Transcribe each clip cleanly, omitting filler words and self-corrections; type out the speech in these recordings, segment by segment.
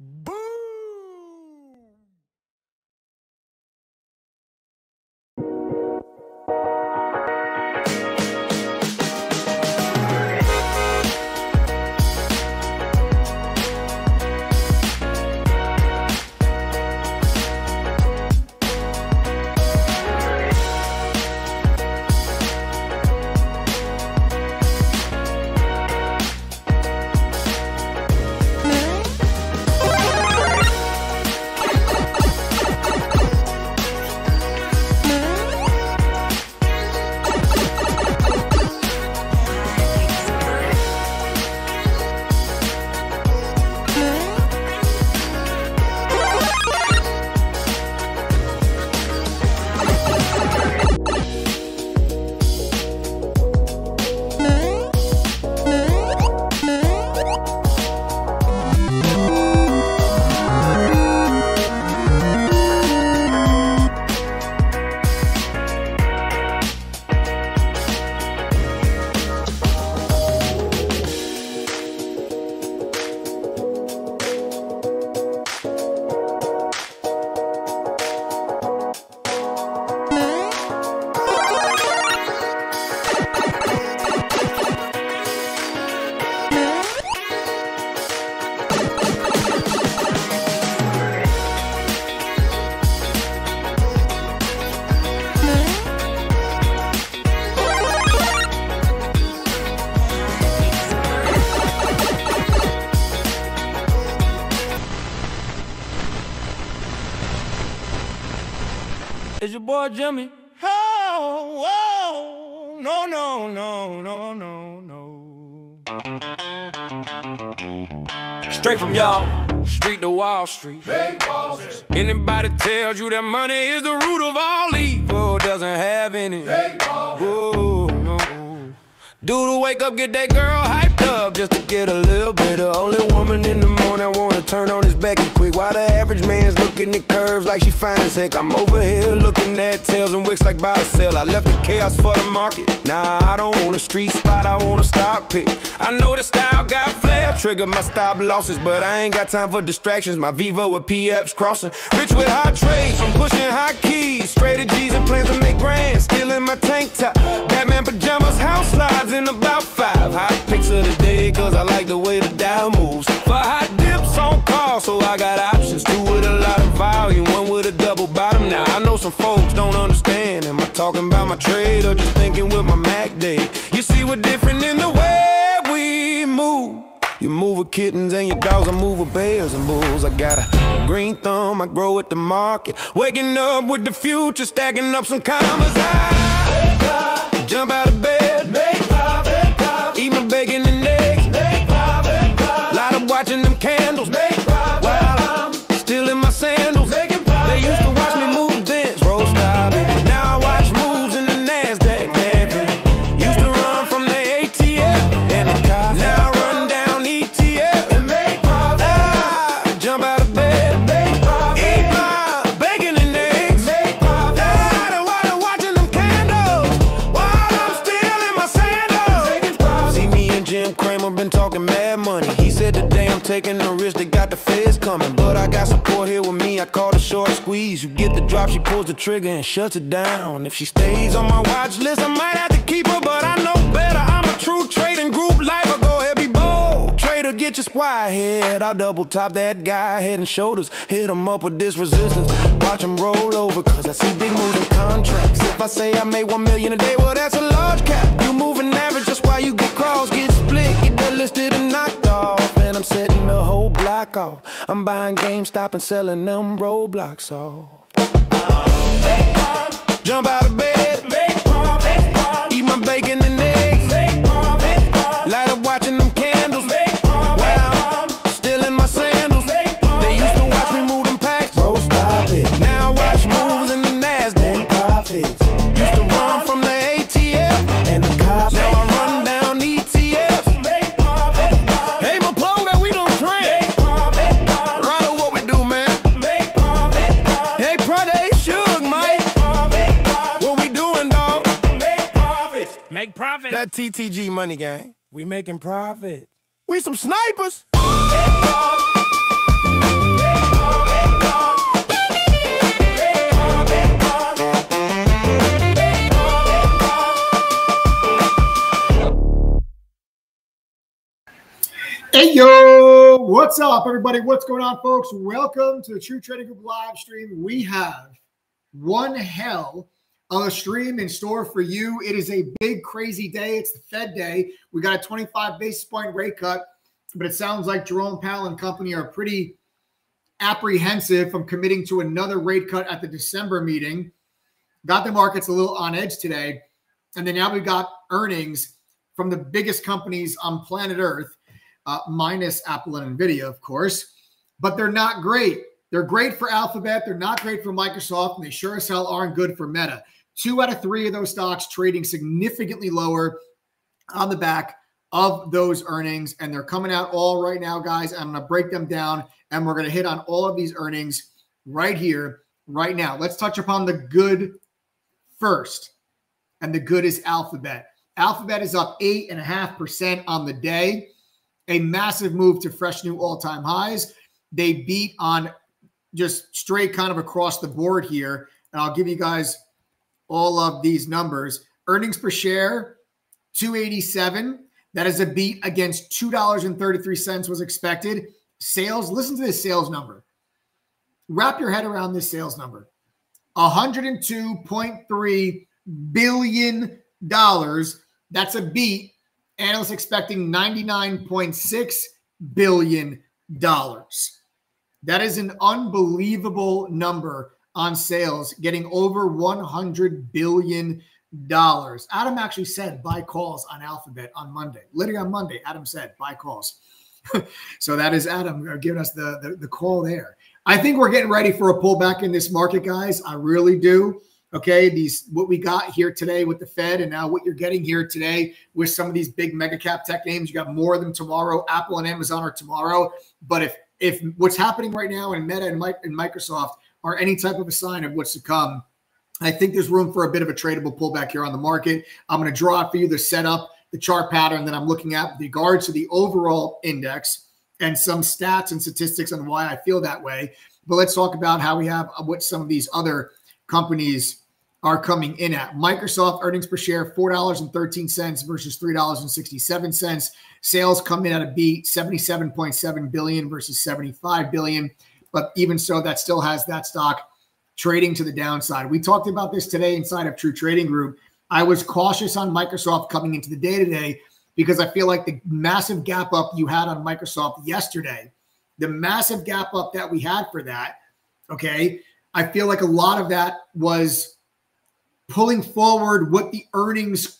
Boom! It's your boy Jimmy. Oh, oh, no, no, no, no, no, no. Straight from y'all, street to Wall Street. Anybody tells you that money is the root of all evil doesn't have any. Whoa, no. Dude, wake up, get that girl hyped up just to get a little bit of only woman in the morning wanna turn on his Becky quick. While the average man's looking at curves like she fine as heck, I'm over here looking at tails and wicks like buy or sell. I left the chaos for the market. Nah, I don't want a street spot, I want a stock pick. I know the style got flair, trigger my stop losses, but I ain't got time for distractions. My Vivo with PFs crossing, rich with hot trades, I'm pushing hot keys, straight to G's and plans to make grand. Still in my tank top, Batman pajamas, house slides in about 5 hot picks of the day, cause I like the way the dial moves. For hot dips on call, so I got options. Two with a lot of volume, one with a double bottom. Now I know some folks don't understand. Am I talking about my trade or just thinking with my Mac day? You see we're different in the way we move. You move with kittens and your dogs, I move with bears and bulls. I got a green thumb, I grow at the market. Waking up with the future, stacking up some commas. I jump out of bed, make profit, profit. Eat my bacon and eggs, make profit, profit. Light up watching them candles, make profit, while I'm still in my sandals, making profit. They used to watch me move dance, roll style. Now I watch moves in the Nasdaq. Used to run from the ATF and the car. Now I run down ETF and make profit. I jump out of bed, make profit. Eat my bacon and eggs, make profit. I watching them candles while I'm still in my sandals, making profit. See me and Jim Cramer been talking mad money. He said today I'm taking the risk, they got the feds coming, but I got support here with me. I call the short squeeze. You get the drop, she pulls the trigger and shuts it down. If she stays on my watch list, I might have to keep her, but I know better. I'm a true trading group lifer. Go ahead, be bold. Trader, get your squad head. I'll double top that guy, head and shoulders. Hit him up with this resistance. Watch him roll over, cause I see big moves in contracts. If I say I made 1 million a day, well, that's a large cap. You moving average, just why you get crossed, get split, get delisted and knocked off. And I'm setting the whole block off. I'm buying GameStop and selling them roadblocks off. Jump out of bed, eat my bacon and eggs, light up watching them candles, while I'm still in my sandals. They used to watch me move them packs, bro, stop it. Now I watch moves in the Nasdaq, profits. Used to run from the ATF and the cops. Now I run down ETFs. Hey, my plug that we don't trend. Right on what we do, man. Hey, Prada, hey, Suge, Mike. What we doing, dog? Make profit. That TTG money gang. We making profit. We some snipers. Hey, yo, what's up, everybody? What's going on, folks? Welcome to the True Trading Group live stream. We have one hell of a stream in store for you. It is a big, crazy day. It's the Fed day. We got a 25 basis point rate cut, but it sounds like Jerome Powell and company are pretty apprehensive from committing to another rate cut at the December meeting. Got the markets a little on edge today. And then now we've got earnings from the biggest companies on planet Earth. Minus Apple and Nvidia, of course, but they're not great. They're great for Alphabet. They're not great for Microsoft, and they sure as hell aren't good for Meta. 2 out of 3 of those stocks trading significantly lower on the back of those earnings, and they're coming out all right now, guys. I'm going to break them down, and we're going to hit on all of these earnings right here, right now. Let's touch upon the good first, and the good is Alphabet. Alphabet is up 8.5% on the day. A massive move to fresh new all-time highs. They beat on just straight kind of across the board here. And I'll give you guys all of these numbers. Earnings per share, $2.87. That is a beat against $2.33 was expected. Sales, listen to this sales number. Wrap your head around this sales number. $102.3 billion. That's a beat. Analysts expecting $99.6 billion. That is an unbelievable number on sales, getting over $100 billion. Adam actually said buy calls on Alphabet on Monday. Literally on Monday, Adam said buy calls. So that is Adam giving us the call there. I think we're getting ready for a pullback in this market, guys. I really do. Okay, what we got here today with the Fed, and now what you're getting here today with some of these big mega cap tech names. You got more of them tomorrow. Apple and Amazon are tomorrow. But if what's happening right now in Meta and Microsoft are any type of a sign of what's to come, I think there's room for a bit of a tradable pullback here on the market. I'm going to draw out for you the setup, the chart pattern that I'm looking at with regards to the overall index and some stats and statistics on why I feel that way. But let's talk about how we have what some of these other companies are coming in at. Microsoft earnings per share, $4.13 versus $3.67. Sales come in at a beat, $77.7 billion versus $75 billion. But even so, that still has that stock trading to the downside. We talked about this today inside of True Trading Group. I was cautious on Microsoft coming into the day today because I feel like the massive gap up you had on Microsoft yesterday, the massive gap up that we had for that, okay, I feel like a lot of that was pulling forward what the earnings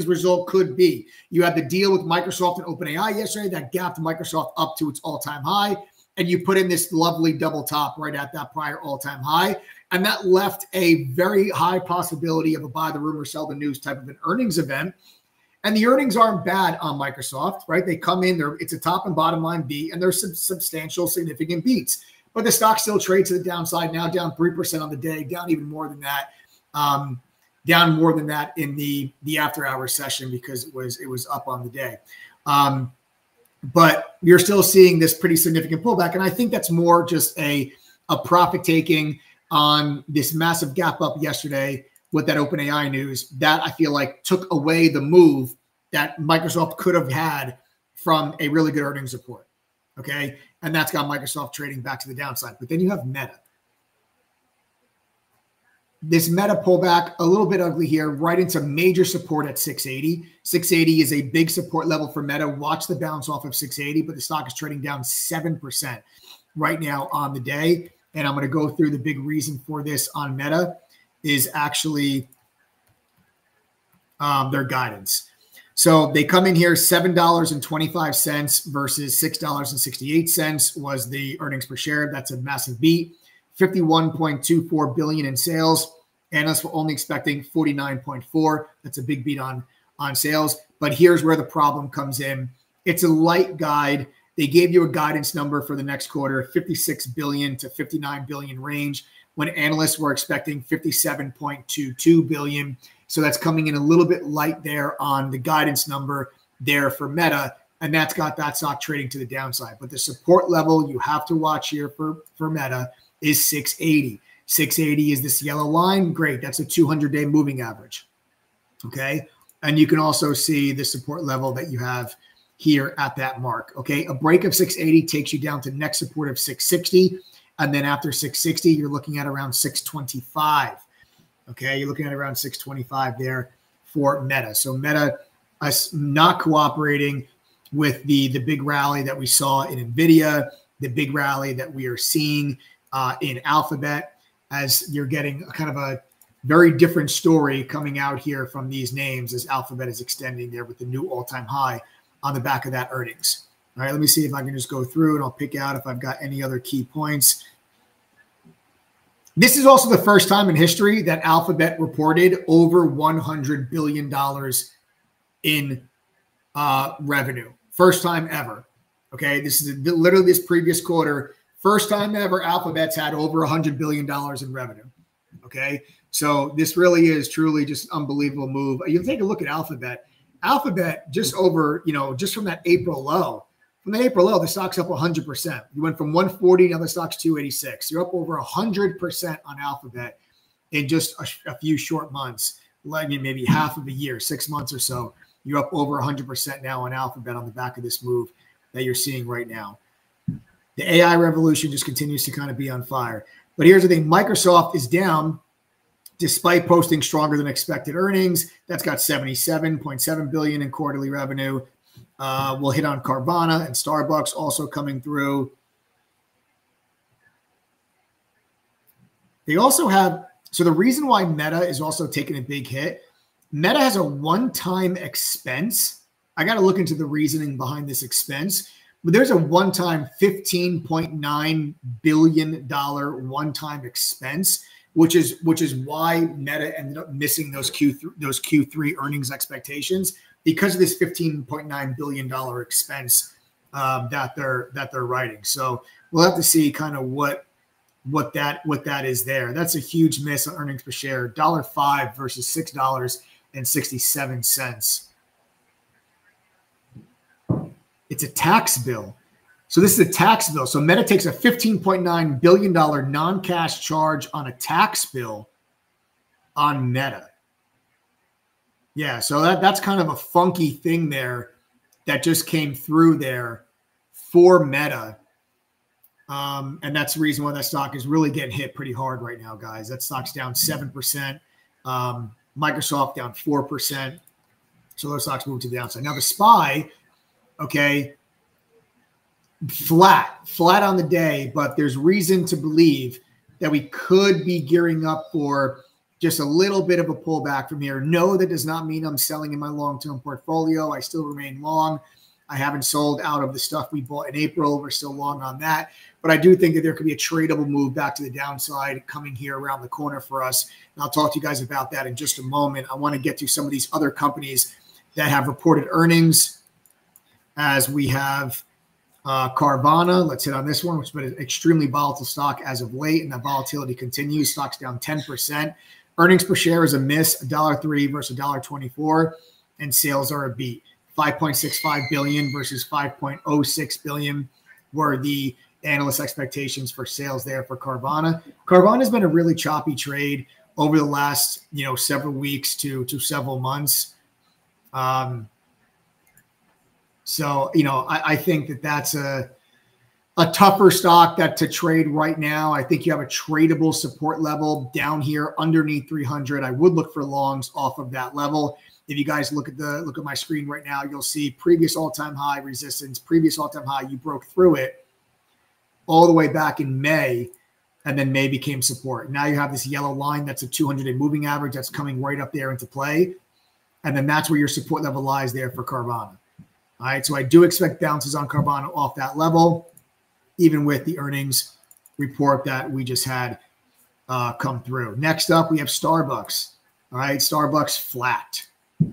result could be. You had the deal with Microsoft and OpenAI yesterday that gapped Microsoft up to its all-time high, and you put in this lovely double top right at that prior all-time high, and that left a very high possibility of a buy the rumor, sell the news type of an earnings event. And the earnings aren't bad on Microsoft, right? They come in, it's a top and bottom line beat, and there's some substantial, significant beats. But the stock still trades to the downside now, down 3% on the day, down even more than that. Down more than that in the after hours session because it was up on the day. But you're still seeing this pretty significant pullback. And I think that's more just a profit taking on this massive gap up yesterday with that OpenAI news that I feel like took away the move that Microsoft could have had from a really good earnings report. Okay. And that's got Microsoft trading back to the downside. But then you have Meta. This Meta pullback, a little bit ugly here, right into major support at 680. 680 is a big support level for Meta. Watch the bounce off of 680, but the stock is trading down 7% right now on the day. And I'm going to go through the big reason for this on Meta is actually their guidance. So they come in here $7.25 versus $6.68 was the earnings per share. That's a massive beat. 51.24 billion in sales. Analysts were only expecting 49.4. That's a big beat on sales. But here's where the problem comes in. It's a light guide. They gave you a guidance number for the next quarter, 56 billion to 59 billion range, when analysts were expecting 57.22 billion. So that's coming in a little bit light there on the guidance number there for Meta. And that's got that stock trading to the downside. But the support level you have to watch here for Meta is 680. 680 is this yellow line. Great. That's a 200-day moving average. Okay. And you can also see the support level that you have here at that mark. Okay, a break of 680 takes you down to next support of 660. And then after 660, you're looking at around 625. Okay, you're looking at around 625 there for Meta. So Meta is not cooperating with the big rally that we saw in Nvidia, the big rally that we are seeing in Alphabet, as you're getting kind of a very different story coming out here from these names as Alphabet is extending there with the new all-time high on the back of that earnings. All right, let me see if I can just go through and I'll pick out if I've got any other key points. This is also the first time in history that Alphabet reported over $100 billion in revenue. First time ever. Okay, this is literally this previous quarter. First time ever Alphabet's had over $100 billion in revenue. Okay, so this really is truly just an unbelievable move. You take a look at Alphabet. Alphabet just over, just from that April low. From the April low, the stock's up 100%. You went from 140, now the stock's 286. You're up over 100% on Alphabet in just a few short months, maybe half of a year, 6 months or so. You're up over 100% now on Alphabet on the back of this move that you're seeing right now. The AI revolution just continues to kind of be on fire. But here's the thing. Microsoft is down despite posting stronger than expected earnings. That's got $77.7 billion in quarterly revenue. We'll hit on Carvana and Starbucks also coming through. They also have, so the reason why Meta is also taking a big hit, Meta has a one-time expense. I got to look into the reasoning behind this expense, but there's a one-time $15.9 billion one-time expense, which is why Meta ended up missing those Q3 earnings expectations, because of this $15.9 billion expense that they're writing. So we'll have to see kind of what that is there. That's a huge miss on earnings per share, $1.05 versus $6.67. It's a tax bill. So this is a tax bill. So Meta takes a $15.9 billion non-cash charge on a tax bill on Meta. Yeah, so that's kind of a funky thing there that just came through there for Meta. And that's the reason why that stock is really getting hit pretty hard right now, guys. That stock's down 7%. Microsoft down 4%. So those stocks move to the downside. Now the SPY, okay, flat on the day, but there's reason to believe that we could be gearing up for just a little bit of a pullback from here. No, that does not mean I'm selling in my long-term portfolio. I still remain long. I haven't sold out of the stuff we bought in April. We're still long on that. But I do think that there could be a tradable move back to the downside coming here around the corner for us. And I'll talk to you guys about that in just a moment. I want to get to some of these other companies that have reported earnings, as we have Carvana. Let's hit on this one, which has been an extremely volatile stock as of late, and that volatility continues. Stock's down 10%. Earnings per share is a miss, $1.03 versus $1.24, and sales are a beat. $5.65 billion versus $5.06 billion were the analyst expectations for sales there for Carvana. Carvana has been a really choppy trade over the last, several weeks to several months. I think that that's a tougher stock to trade right now. I think you have a tradable support level down here underneath 300. I would look for longs off of that level. If you guys look at my screen right now, you'll see previous all-time high resistance, previous all-time high. You broke through it all the way back in May, and then May became support. Now you have this yellow line that's a 200-day moving average that's coming right up there into play, and then that's where your support level lies there for Carvana. All right, so I do expect bounces on Carvana off that level, even with the earnings report that we just had come through. Next up, we have Starbucks. All right, Starbucks flat.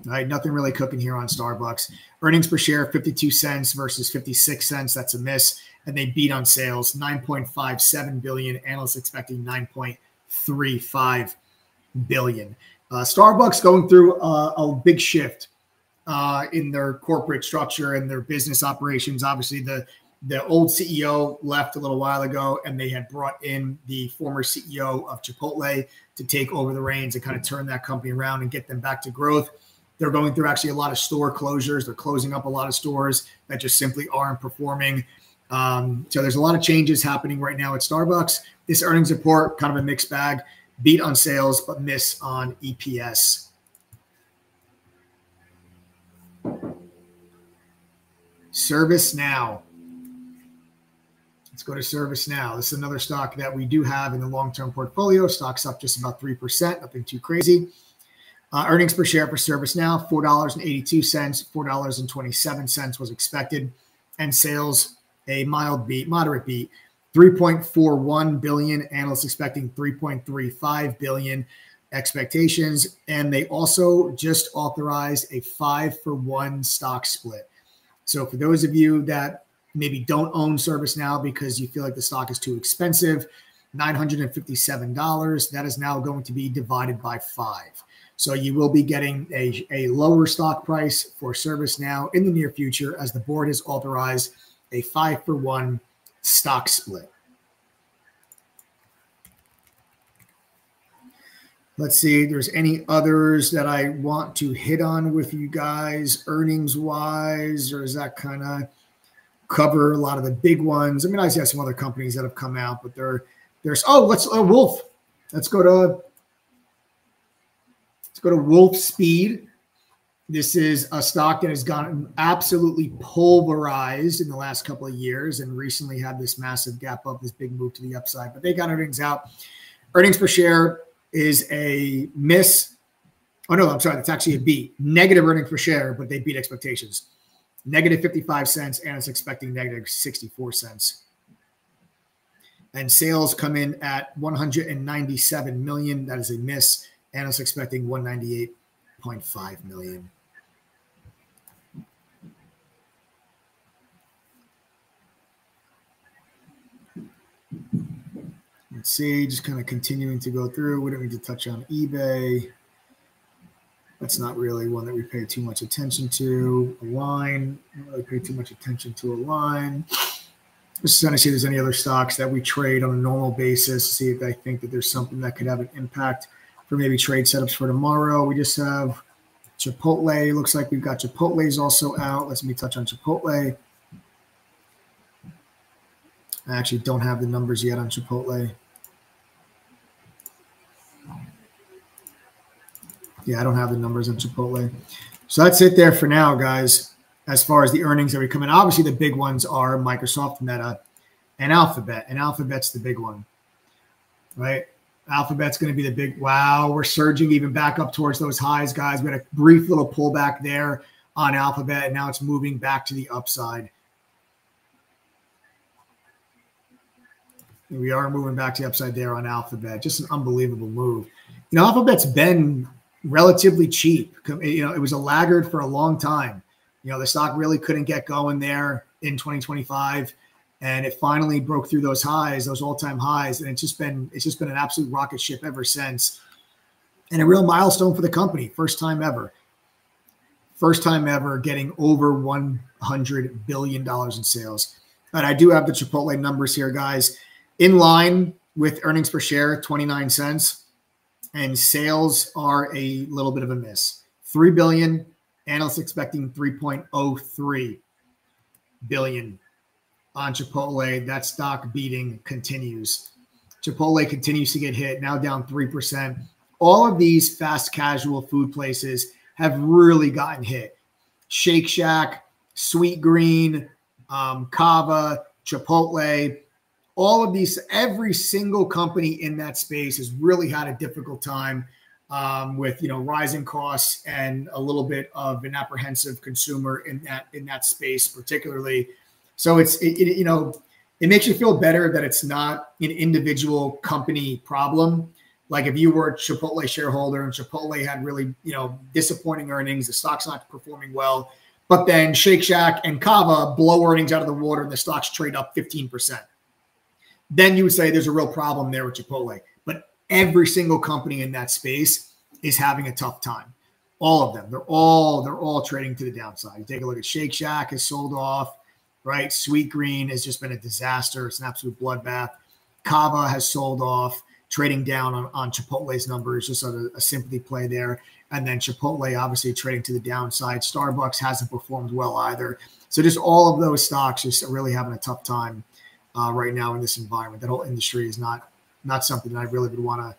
All right, nothing really cooking here on Starbucks. Earnings per share, 52 cents versus 56 cents. That's a miss. And they beat on sales, $9.57 billion. Analysts expecting $9.35 billion. Starbucks going through a big shift in their corporate structure and their business operations. Obviously, the old CEO left a little while ago, and they had brought in the former CEO of Chipotle to take over the reins and kind of turn that company around and get them back to growth. They're going through actually a lot of store closures. They're closing up a lot of stores that just simply aren't performing. So there's a lot of changes happening right now at Starbucks. This earnings report, kind of a mixed bag, beat on sales, but miss on EPS. ServiceNow. Let's go to ServiceNow. This is another stock that we do have in the long-term portfolio. Stock's up just about 3%, nothing too crazy. Earnings per share for ServiceNow, $4.82, $4.27 was expected. And sales, a moderate beat, $3.41 billion. Analysts expecting $3.35 billion expectations. And they also just authorized a 5-for-1 stock split. So for those of you that maybe don't own ServiceNow because you feel like the stock is too expensive, $957, that is now going to be divided by 5. So you will be getting a lower stock price for ServiceNow in the near future as the board has authorized a 5-for-1 stock split. Let's see if there's any others that I want to hit on with you guys earnings-wise, or does that kind of cover a lot of the big ones? I mean, I see some other companies that have come out, but there's Wolf. Let's go to Wolf Speed. This is a stock that has gotten absolutely pulverized in the last couple of years and recently had this massive gap up, this big move to the upside, but they got earnings out. Earnings per share is a miss. Oh, no, I'm sorry. That's actually a beat. Negative earnings per share, but they beat expectations. Negative 55 cents, and it's expecting negative 64 cents. And sales come in at 197 million. That is a miss. And it's expecting 198.5 million. Let's see, just kind of continuing to go through. We don't need to touch on eBay. That's not really one that we pay too much attention to. Align, don't really pay too much attention to Align. Just trying to see if there's any other stocks that we trade on a normal basis, see if I think that there's something that could have an impact for maybe trade setups for tomorrow. We just have Chipotle. Looks like we've got Chipotle's also out. Let me touch on Chipotle. I actually don't have the numbers yet on Chipotle. Yeah, I don't have the numbers on Chipotle. So that's it there for now, guys, as far as the earnings that are coming. Obviously, the big ones are Microsoft, Meta, and Alphabet. And Alphabet's the big one, right? Alphabet's going to be the big, wow, we're surging even back up towards those highs, guys. We had a brief little pullback there on Alphabet, and now it's moving back to the upside. We are moving back to the upside there on Alphabet. Just an unbelievable move. You know, Alphabet's been relatively cheap. You know, it was a laggard for a long time. You know, the stock really couldn't get going there in 2025, and it finally broke through those highs, those all-time highs, and it's just been an absolute rocket ship ever since. And a real milestone for the company. First time ever getting over $100 billion in sales. But I do have the Chipotle numbers here, guys. In line with earnings per share, 29 cents. And sales are a little bit of a miss. $3 billion. Analysts expecting $3.03 billion on Chipotle. That stock beating continues. Chipotle continues to get hit, now down 3%. All of these fast casual food places have really gotten hit. Shake Shack, Sweet Green, Cava, Chipotle. All of these, every single company in that space has really had a difficult time with, you know, rising costs and a little bit of an apprehensive consumer in that space, particularly. So you know, it makes you feel better that it's not an individual company problem. Like if you were a Chipotle shareholder and Chipotle had really, you know, disappointing earnings, the stock's not performing well, but then Shake Shack and Cava blow earnings out of the water and the stocks trade up 15%. Then you would say there's a real problem there with Chipotle. But every single company in that space is having a tough time. All of them. They're all trading to the downside. You take a look at Shake Shack has sold off, right? Sweet Green has just been a disaster. It's an absolute bloodbath. Cava has sold off, trading down on Chipotle's numbers, just a sympathy play there. And then Chipotle obviously trading to the downside. Starbucks hasn't performed well either. So just all of those stocks just really having a tough time right now in this environment. That whole industry is not something that I really would want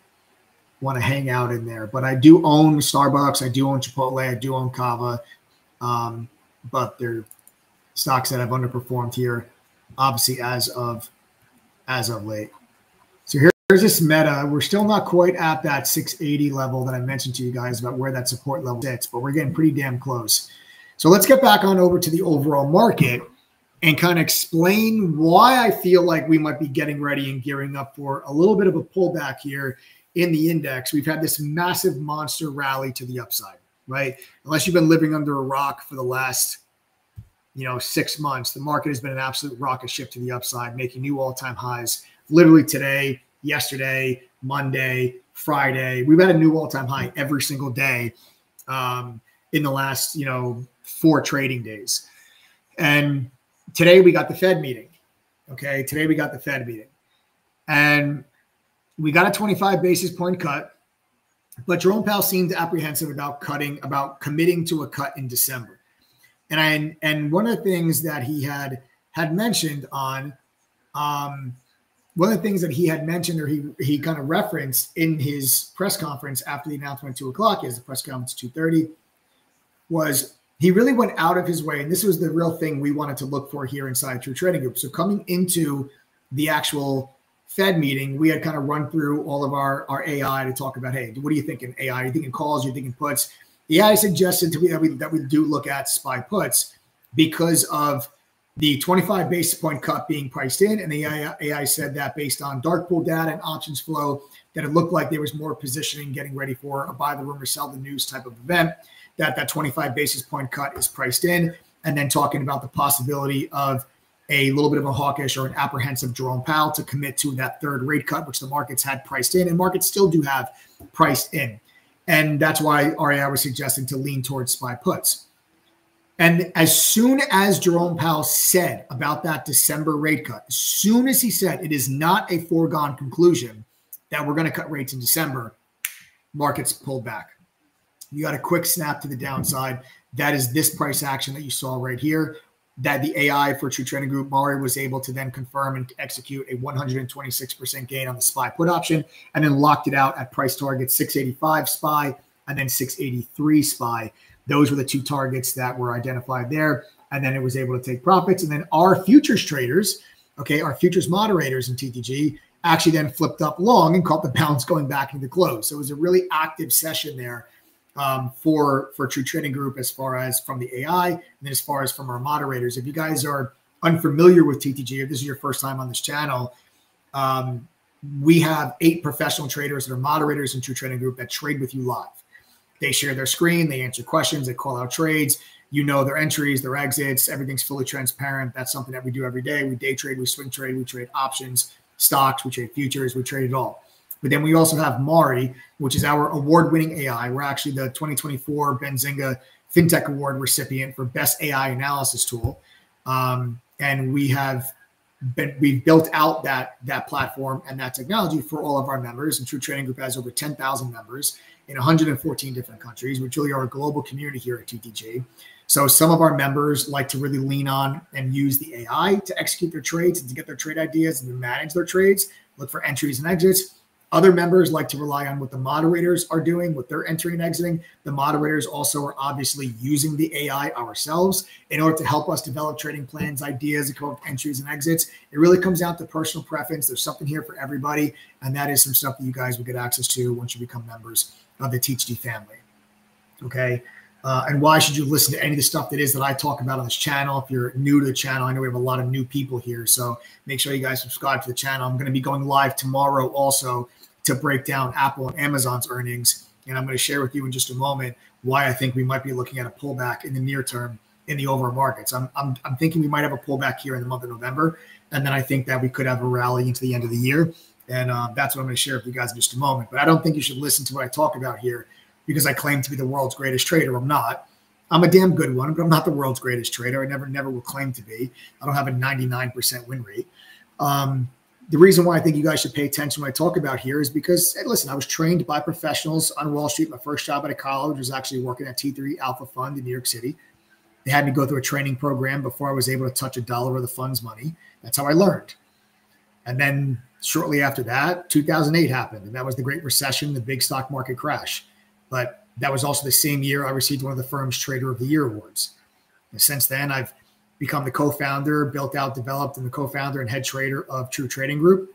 to hang out in there. But I do own Starbucks. I do own Chipotle. I do own Kava. But they're stocks that have underperformed here, obviously as of late. So here's this Meta. We're still not quite at that 680 level that I mentioned to you guys about where that support level sits, but we're getting pretty damn close. So let's get back on over to the overall market and kind of explain why I feel like we might be getting ready and gearing up for a little bit of a pullback here in the index. We've had this massive monster rally to the upside, right? Unless you've been living under a rock for the last 6 months, the market has been an absolute rocket ship to the upside, making new all-time highs. Literally today, yesterday, Monday, Friday, we've had a new all-time high every single day in the last 4 trading days. And today we got the Fed meeting. Okay, today we got the Fed meeting, and we got a 25 basis point cut. But Jerome Powell seemed apprehensive about committing to a cut in December. And one of the things that he had mentioned on one of the things that he had mentioned, or he kind of referenced in his press conference after the announcement at 2 o'clock, is the press conference 2:30, was he really went out of his way. And this was the real thing we wanted to look for here inside True Trading Group. So coming into the actual Fed meeting, we had kind of run through all of our AI to talk about, hey, what are you thinking AI? Are you thinking calls? Are you thinking puts? The AI suggested to me that we do look at SPY puts because of the 25 basis point cut being priced in. And the AI said that based on dark pool data and options flow, that it looked like there was more positioning getting ready for a buy the rumor, sell the news type of event, that 25 basis point cut is priced in. And then talking about the possibility of a little bit of a hawkish or an apprehensive Jerome Powell to commit to that third rate cut, which the markets had priced in, and markets still do have priced in. And that's why RAI was suggesting to lean towards SPY puts. And as soon as Jerome Powell said about that December rate cut, as soon as he said it is not a foregone conclusion that we're going to cut rates in December, markets pulled back. You got a quick snap to the downside. That is this price action that you saw right here, that the AI for True Trading Group, Mari, was able to then confirm and execute a 126% gain on the SPY put option, and then locked it out at price target 685 SPY and then 683 SPY. Those were the two targets that were identified there. And then it was able to take profits. And then our futures traders, okay, our futures moderators in TTG actually then flipped up long and caught the bounce going back into the close. So it was a really active session there for True Trading Group as far as from the AI and then as far as from our moderators. If you guys are unfamiliar with TTG, if this is your first time on this channel, we have 8 professional traders that are moderators in True Trading Group that trade with you live. They share their screen, they answer questions, they call out trades, their entries, their exits, everything's fully transparent. That's something that we do every day. We day trade, we swing trade, we trade options, stocks, we trade futures, we trade it all. But then we also have Mari, which is our award-winning AI. We're actually the 2024 Benzinga FinTech Award recipient for Best AI Analysis Tool. And we've built out that platform and that technology for all of our members. And True Trading Group has over 10,000 members in 114 different countries. We truly are a global community here at TTG. So some of our members like to really lean on and use the AI to execute their trades and to get their trade ideas and to manage their trades, look for entries and exits. Other members like to rely on what the moderators are doing, what they're entering and exiting. The moderators also are obviously using the AI ourselves in order to help us develop trading plans, ideas, and come up with entries and exits. It really comes down to personal preference. There's something here for everybody, and that is some stuff that you guys will get access to once you become members of the TTG family. Okay. And why should you listen to any of the stuff that I talk about on this channel? If you're new to the channel, I know we have a lot of new people here, so make sure you guys subscribe to the channel. I'm going to be going live tomorrow also to break down Apple and Amazon's earnings. And I'm going to share with you in just a moment why I think we might be looking at a pullback in the near term in the overall markets. I'm thinking we might have a pullback here in the month of November. And then I think that we could have a rally into the end of the year. And that's what I'm going to share with you guys in just a moment. But I don't think you should listen to what I talk about here because I claim to be the world's greatest trader. I'm not. I'm a damn good one, but I'm not the world's greatest trader. I never will claim to be. I don't have a 99% win rate. the reason why I think you guys should pay attention when I talk about here is because, hey, listen, I was trained by professionals on Wall Street. My first job out of college was actually working at T3 Alpha Fund in New York City. They had me go through a training program before I was able to touch $1 of the fund's money. That's how I learned. And then shortly after that, 2008 happened, and that was the Great Recession, the big stock market crash. But that was also the same year I received one of the firm's Trader of the Year awards. And since then, I've become the co-founder, built out, developed, and the co-founder and head trader of True Trading Group.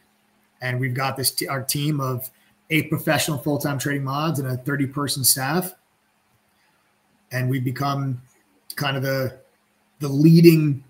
And we've got this our team of 8 professional full-time trading mods and a 30-person staff. And we've become kind of the leading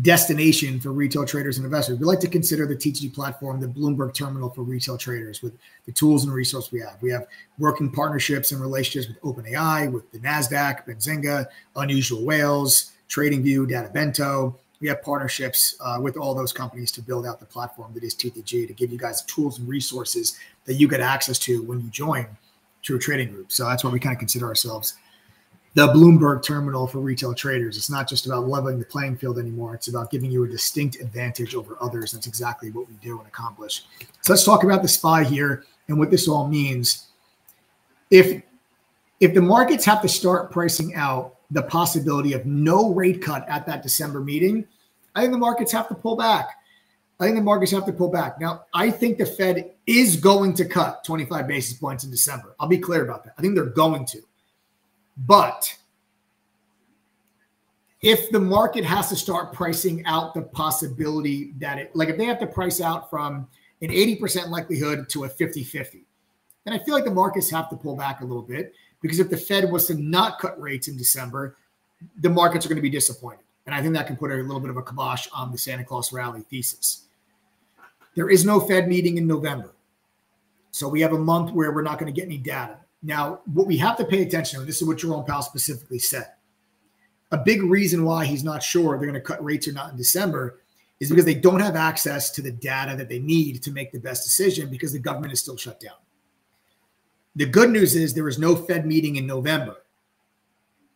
destination for retail traders and investors. We like to consider the TTG platform the Bloomberg terminal for retail traders with the tools and resources we have. We have working partnerships and relationships with OpenAI, with the Nasdaq, Benzinga, Unusual Whales, TradingView, DataBento. We have partnerships with all those companies to build out the platform that is TTG, to give you guys the tools and resources that you get access to when you join True Trading Group. So that's why we kind of consider ourselves the Bloomberg terminal for retail traders. It's not just about leveling the playing field anymore. It's about giving you a distinct advantage over others. That's exactly what we do and accomplish. So let's talk about the SPY here and what this all means. If the markets have to start pricing out the possibility of no rate cut at that December meeting, I think the markets have to pull back. Now, I think the Fed is going to cut 25 basis points in December. I'll be clear about that. I think they're going to. But if the market has to start pricing out the possibility that if they have to price out from an 80% likelihood to a 50-50, then I feel like the markets have to pull back a little bit, because if the Fed was to not cut rates in December, the markets are going to be disappointed. And I think that can put a little bit of a kibosh on the Santa Claus rally thesis. There is no Fed meeting in November. So we have a month where we're not going to get any data. Now, what we have to pay attention to, and this is what Jerome Powell specifically said, a big reason why he's not sure they're going to cut rates or not in December is because they don't have access to the data that they need to make the best decision, because the government is still shut down. The good news is there is no Fed meeting in November.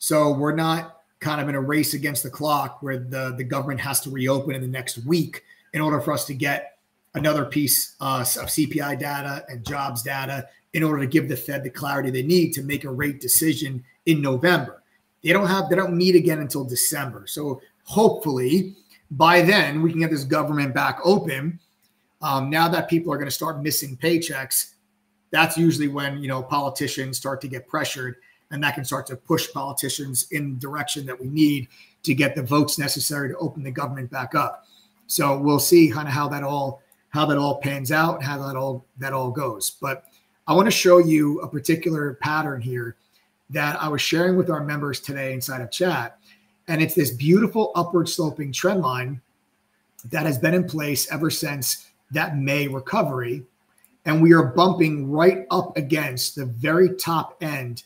So we're not kind of in a race against the clock where the government has to reopen in the next week in order for us to get another piece of CPI data and jobs data in order to give the Fed the clarity they need to make a rate decision in November. They don't meet again until December. So hopefully by then we can get this government back open. Now that people are going to start missing paychecks, that's usually when, politicians start to get pressured, and that can start to push politicians in the direction that we need to get the votes necessary to open the government back up. So we'll see kind of how that all pans out and how that all goes. But I want to show you a particular pattern here that I was sharing with our members today inside of chat. And it's this beautiful upward sloping trend line that has been in place ever since that May recovery. And we are bumping right up against the very top end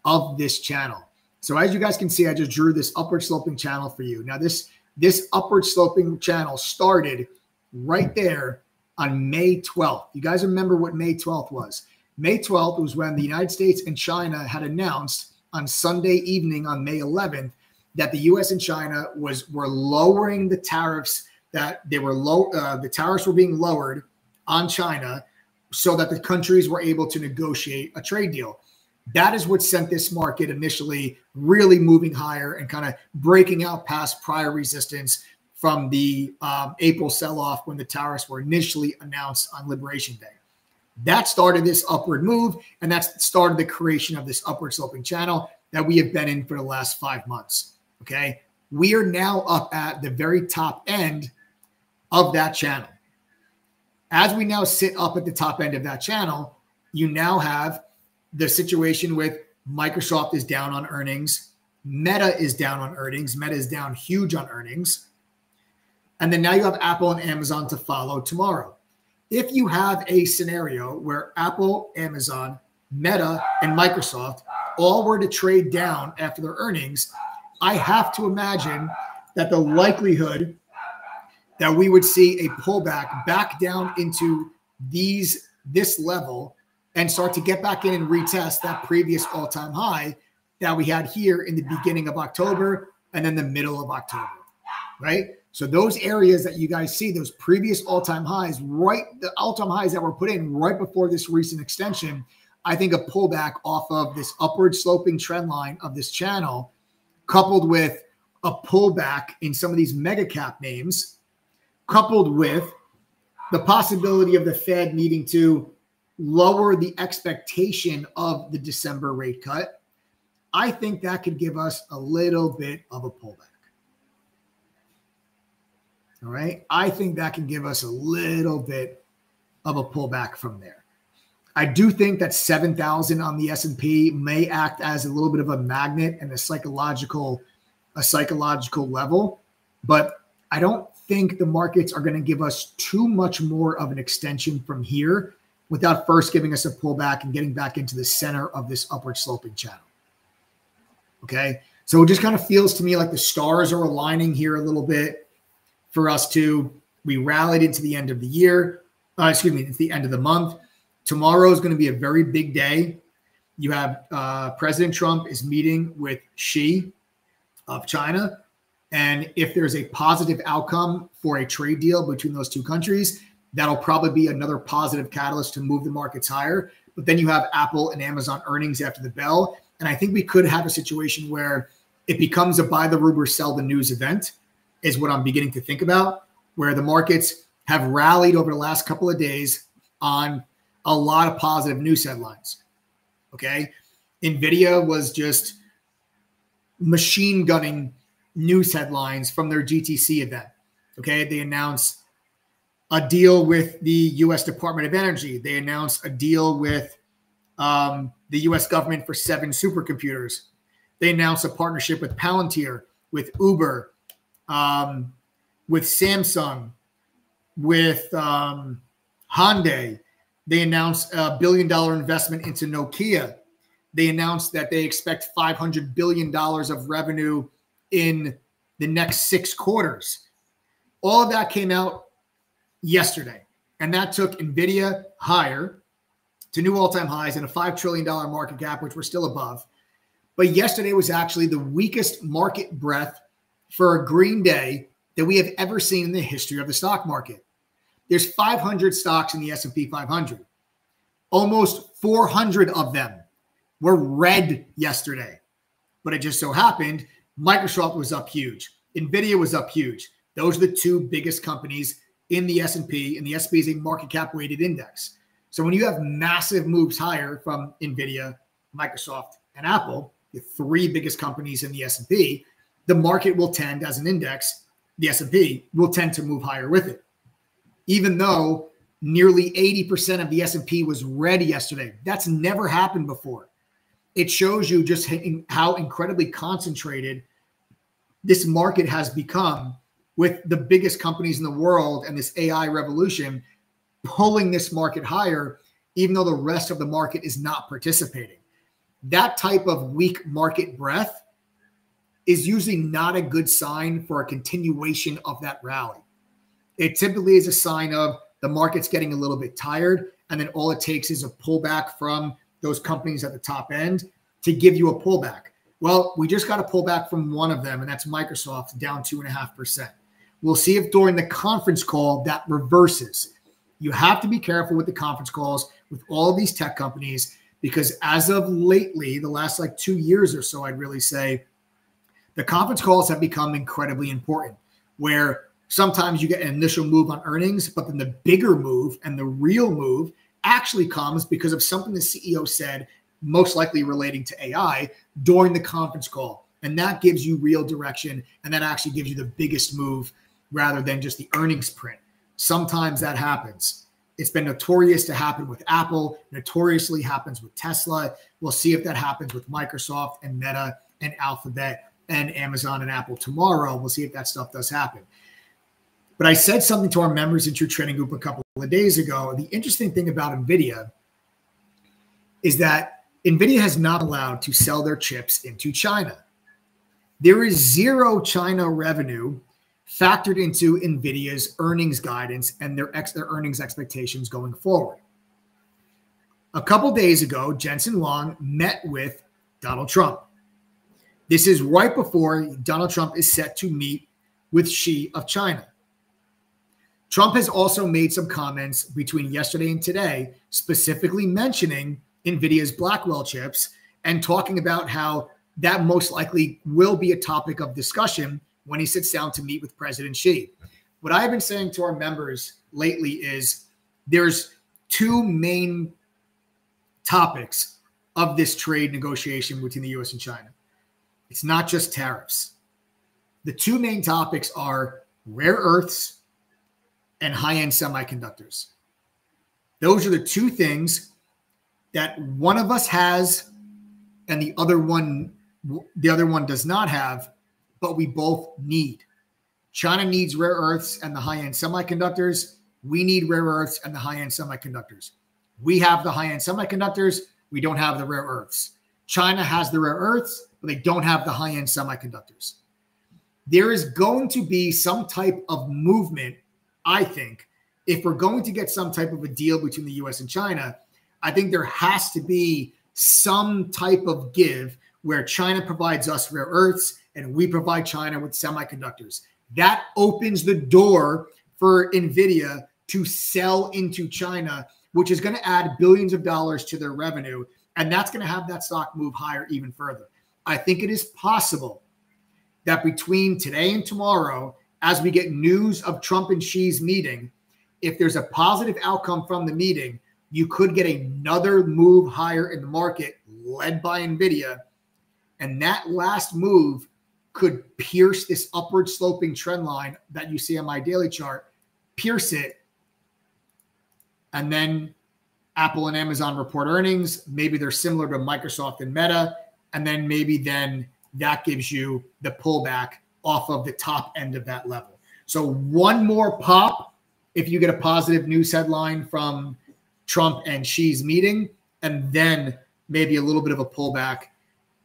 of this channel. So as you guys can see, I just drew this upward sloping channel for you. Now this upward sloping channel started right there on May 12th. You guys remember what May 12th was? May 12th was when the United States and China had announced on Sunday evening on May 11th that the U.S. and China were lowering the tariffs, that they were the tariffs were being lowered on China so that the countries were able to negotiate a trade deal. That is what sent this market initially really moving higher and kind of breaking out past prior resistance from the April sell-off when the tariffs were initially announced on Liberation Day. That started this upward move, and that started the creation of this upward sloping channel that we have been in for the last 5 months, okay? We are now up at the very top end of that channel. As we now sit up at the top end of that channel, you now have the situation with Microsoft is down on earnings, Meta is down on earnings, Meta is down huge on earnings, and then now you have Apple and Amazon to follow tomorrow. If you have a scenario where Apple, Amazon, Meta, and Microsoft all were to trade down after their earnings, I have to imagine that the likelihood that we would see a pullback back down into this level and start to get back in and retest that previous all-time high that we had here in the beginning of October and then the middle of October, right? So those areas that you guys see, those previous all-time highs, right, the all-time highs that were put in right before this recent extension, I think a pullback off of this upward sloping trend line of this channel, coupled with a pullback in some of these mega cap names, coupled with the possibility of the Fed needing to lower the expectation of the December rate cut, I think that could give us a little bit of a pullback. All right. I think that can give us a little bit of a pullback from there. I do think that 7,000 on the S&P may act as a little bit of a magnet and a psychological level, but I don't think the markets are going to give us too much more of an extension from here without first giving us a pullback and getting back into the center of this upward sloping channel. Okay. So it just kind of feels to me like the stars are aligning here a little bit for us we rallied into the end of the year. It's the end of the month. Tomorrow is going to be a very big day. You have President Trump is meeting with Xi of China. And if there's a positive outcome for a trade deal between those two countries, that'll probably be another positive catalyst to move the markets higher. But then you have Apple and Amazon earnings after the bell. And I think we could have a situation where it becomes a buy the rumor, sell the news event is what I'm beginning to think about, where the markets have rallied over the last couple of days on a lot of positive news headlines. Okay. Nvidia was just machine gunning news headlines from their GTC event. Okay. They announced a deal with the U.S. Department of Energy. They announced a deal with the U.S. government for 7 supercomputers. They announced a partnership with Palantir, with Uber, with Samsung, with Hyundai. They announced a $1 billion investment into Nokia. They announced that they expect $500 billion of revenue in the next 6 quarters. All of that came out yesterday, and that took Nvidia higher to new all-time highs and a $5 trillion market cap, which we're still above. But yesterday was actually the weakest market breadth for a green day that we have ever seen in the history of the stock market. There's 500 stocks in the S&P 500. Almost 400 of them were red yesterday. But it just so happened Microsoft was up huge. Nvidia was up huge. Those are the 2 biggest companies in the S&P, and the S&P is a market cap weighted index. So when you have massive moves higher from Nvidia, Microsoft, and Apple, the 3 biggest companies in the S&P, the market will tend, as an index, the S&P will tend to move higher with it. Even though nearly 80% of the S&P was red yesterday. That's never happened before. It shows you just how incredibly concentrated this market has become, with the biggest companies in the world and this AI revolution pulling this market higher, even though the rest of the market is not participating. That type of weak market breadth is usually not a good sign for a continuation of that rally. It typically is a sign of the market's getting a little bit tired, and then all it takes is a pullback from those companies at the top end to give you a pullback. Well, we just got a pullback from one of them, and that's Microsoft, down 2.5%. We'll see if during the conference call that reverses. You have to be careful with the conference calls with all of these tech companies, because as of lately, the last 2 years or so, I'd really say, the conference calls have become incredibly important, where sometimes you get an initial move on earnings, but then the bigger move and the real move actually comes because of something the CEO said, most likely relating to AI, during the conference call. And that gives you real direction, and that actually gives you the biggest move rather than just the earnings print. Sometimes that happens. It's been notorious to happen with Apple, notoriously happens with Tesla. We'll see if that happens with Microsoft and Meta and Alphabet and Amazon and Apple tomorrow. We'll see if that stuff does happen. But I said something to our members in True Trading Group a couple of days ago. The interesting thing about Nvidia is that Nvidia has not allowed to sell their chips into China. There is 0 China revenue factored into Nvidia's earnings guidance and their earnings expectations going forward. A couple days ago, Jensen Huang met with Donald Trump. This is right before Donald Trump is set to meet with Xi of China. Trump has also made some comments between yesterday and today, specifically mentioning Nvidia's Blackwell chips and talking about how that most likely will be a topic of discussion when he sits down to meet with President Xi. What I've been saying to our members lately is there's two main topics of this trade negotiation between the US and China. It's not just tariffs. The two main topics are rare earths and high-end semiconductors. Those are the two things that one of us has and the other one does not have, but we both need. China needs rare earths and the high-end semiconductors. We need rare earths and the high-end semiconductors. We have the high-end semiconductors. We don't have the rare earths. China has the rare earths, but they don't have the high-end semiconductors. There is going to be some type of movement, I think, if we're going to get some type of a deal between the US and China. I think there has to be some type of give where China provides us rare earths and we provide China with semiconductors. That opens the door for Nvidia to sell into China, which is going to add billions of dollars to their revenue. And that's going to have that stock move higher even further. I think it is possible that between today and tomorrow, as we get news of Trump and Xi's meeting, if there's a positive outcome from the meeting, you could get another move higher in the market led by Nvidia. And that last move could pierce this upward sloping trend line that you see on my daily chart, pierce it. And then Apple and Amazon report earnings. Maybe they're similar to Microsoft and Meta. And then maybe then that gives you the pullback off of the top end of that level. So one more pop if you get a positive news headline from Trump and Xi's meeting, and then maybe a little bit of a pullback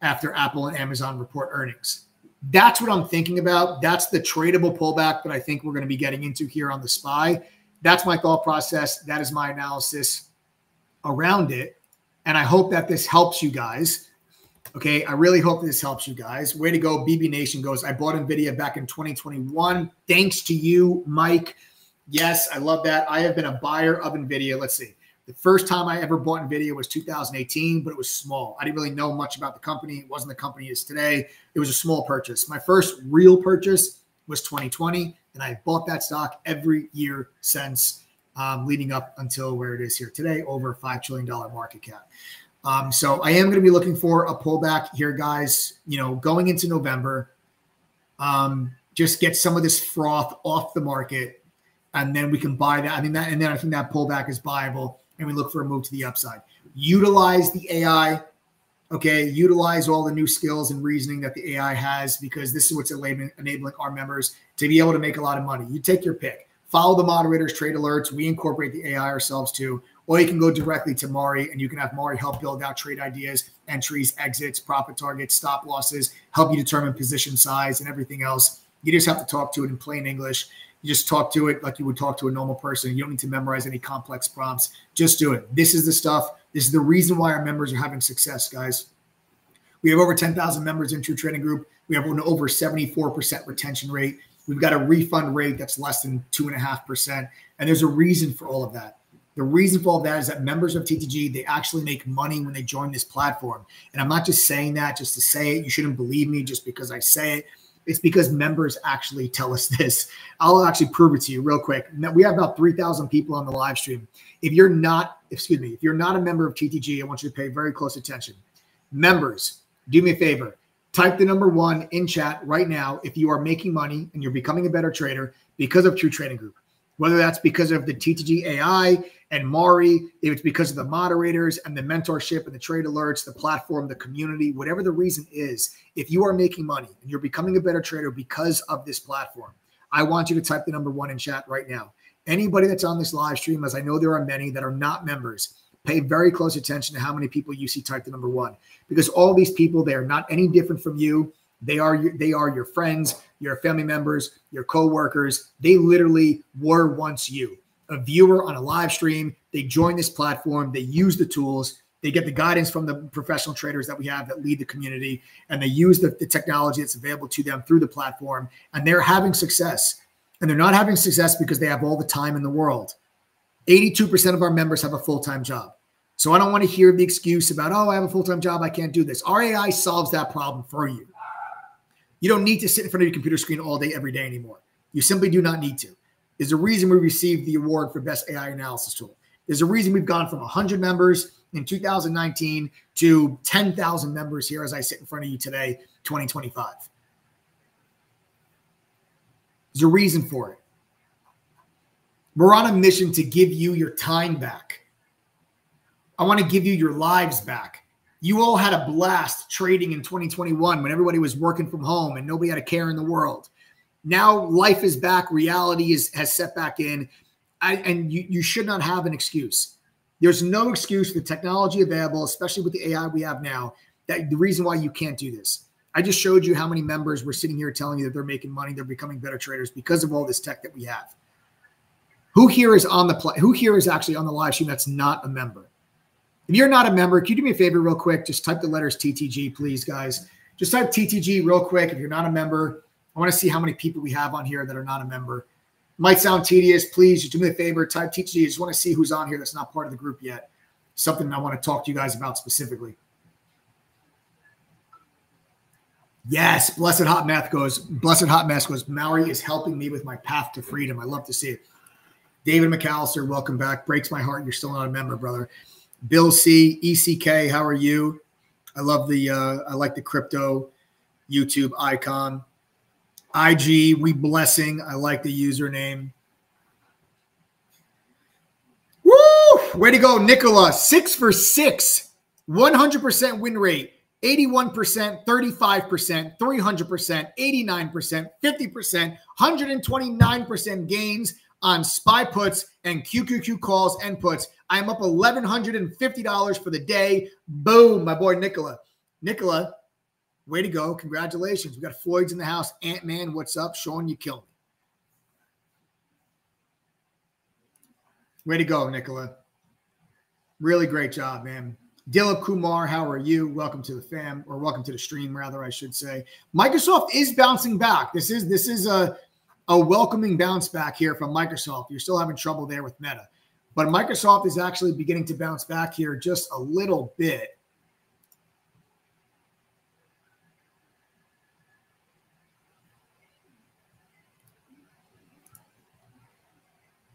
after Apple and Amazon report earnings. That's what I'm thinking about. That's the tradable pullback that I think we're going to be getting into here on the SPY. That's my thought process. That is my analysis around it. And I hope that this helps you guys. Okay, I really hope this helps you guys. Way to go. BB Nation goes, I bought Nvidia back in 2021. Thanks to you, Mike. Yes, I love that. I have been a buyer of Nvidia. Let's see. The first time I ever bought Nvidia was 2018, but it was small. I didn't really know much about the company. It wasn't the company it is today. It was a small purchase. My first real purchase was 2020, and I bought that stock every year since, leading up until where it is here today, over a $5 trillion market cap. So I am going to be looking for a pullback here, guys, you know, going into November. Just get some of this froth off the market, and then we can buy that. I mean, that, and then I think that pullback is buyable, and we look for a move to the upside. Utilize the AI, okay? Utilize all the new skills and reasoning that the AI has, because this is what's enabling our members to be able to make a lot of money. You take your pick. Follow the moderators, trade alerts. We incorporate the AI ourselves too. Or you can go directly to Mari, and you can have Mari help build out trade ideas, entries, exits, profit targets, stop losses, help you determine position size and everything else. You just have to talk to it in plain English. You just talk to it like you would talk to a normal person. You don't need to memorize any complex prompts. Just do it. This is the stuff. This is the reason why our members are having success, guys. We have over 10,000 members in True Trading Group. We have an over 74% retention rate. We've got a refund rate that's less than 2.5%. And there's a reason for all of that. The reason for all of that is that members of TTG, they actually make money when they join this platform. And I'm not just saying that just to say it. You shouldn't believe me just because I say it. It's because members actually tell us this. I'll actually prove it to you real quick. Now, we have about 3,000 people on the live stream. If you're not a member of TTG, I want you to pay very close attention. Members, do me a favor. Type the number 1 in chat right now if you are making money and you're becoming a better trader because of True Trading Group. Whether that's because of the TTG AI and Mari, if it's because of the moderators and the mentorship and the trade alerts, the platform, the community, whatever the reason is, if you are making money and you're becoming a better trader because of this platform, I want you to type the number 1 in chat right now. Anybody that's on this live stream, as I know there are many that are not members, pay very close attention to how many people you see type the number 1, because all these people, they are not any different from you. They are your friends, your family members, your coworkers. They literally were once you, a viewer on a live stream. They joined this platform. They use the tools. They get the guidance from the professional traders that we have that lead the community, and they use the technology that's available to them through the platform, and they're having success. And they're not having success because they have all the time in the world. 82% of our members have a full-time job. So I don't want to hear the excuse about, oh, I have a full-time job, I can't do this. Our AI solves that problem for you. You don't need to sit in front of your computer screen all day, every day anymore. You simply do not need to. There's a reason we received the award for Best AI Analysis Tool. There's a reason we've gone from 100 members in 2019 to 10,000 members here as I sit in front of you today, 2025. There's a reason for it. We're on a mission to give you your time back. I want to give you your lives back. You all had a blast trading in 2021 when everybody was working from home and nobody had a care in the world. Now life is back. Reality has set back in. And you should not have an excuse. There's no excuse for the technology available, especially with the AI we have now, that the reason why you can't do this. I just showed you how many members were sitting here telling you that they're making money, they're becoming better traders because of all this tech that we have. Who here is actually on the live stream that's not a member? If you're not a member, can you do me a favor real quick? Just type the letters TTG, please, guys. Just type TTG real quick. If you're not a member, I want to see how many people we have on here that are not a member. Might sound tedious. Please just do me a favor. Type TTG. I just want to see who's on here that's not part of the group yet. Something I want to talk to you guys about specifically. Yes, Blessed Hot Math goes, Maori is helping me with my path to freedom. I love to see it. David McAllister, welcome back. Breaks my heart. You're still not a member, brother. Bill C, ECK, how are you? I love I like the crypto YouTube icon. IG, we blessing. I like the username. Woo! Way to go, Nicola. 6 for 6. 100% win rate. 81%, 35%, 300%, 89%, 50%, 129% gains on SPY puts and QQQ calls and puts. I'm up $1,150 for the day. Boom, my boy Nicola. Nicola, way to go. Congratulations. We got Floyd's in the house. Ant-Man, what's up? Sean, you killed me. Way to go, Nicola. Really great job, man. Dilip Kumar, how are you? Welcome to the fam, or welcome to the stream, rather, I should say. Microsoft is bouncing back. This is a welcoming bounce back here from Microsoft. You're still having trouble there with Meta. But Microsoft is actually beginning to bounce back here just a little bit.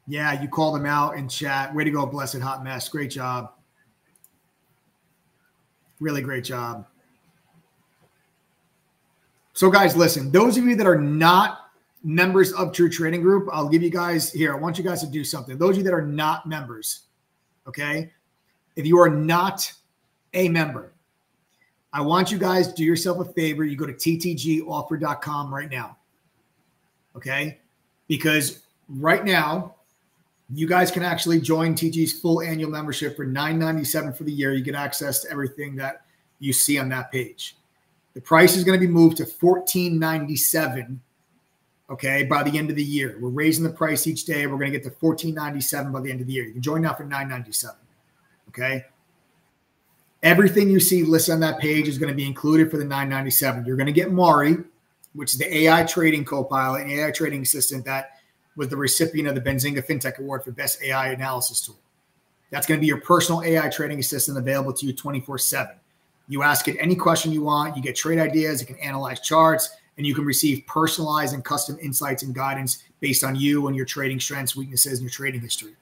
Yeah, you called them out in chat. Way to go, Blessed Hot Mess. Great job. Really great job. So, guys, listen. Those of you that are not members of True Trading Group, I'll give you guys here. I want you guys to do something. Those of you that are not members, okay? If you are not a member, I want you guys to do yourself a favor. You go to ttgoffer.com right now, okay? Because right now, you guys can actually join TG's full annual membership for $9.97 for the year. You get access to everything that you see on that page. The price is going to be moved to $14.97, okay, by the end of the year. We're raising the price each day. We're going to get to $14.97 by the end of the year. You can join now for $9.97, okay? Everything you see listed on that page is going to be included for the $9.97. You're going to get Mari, which is the AI trading co-pilot and AI trading assistant that was the recipient of the Benzinga FinTech Award for Best AI Analysis Tool. That's going to be your personal AI trading assistant available to you 24/7. You ask it any question you want. You get trade ideas. It can analyze charts, and you can receive personalized and custom insights and guidance based on you and your trading strengths, weaknesses, and your trading history.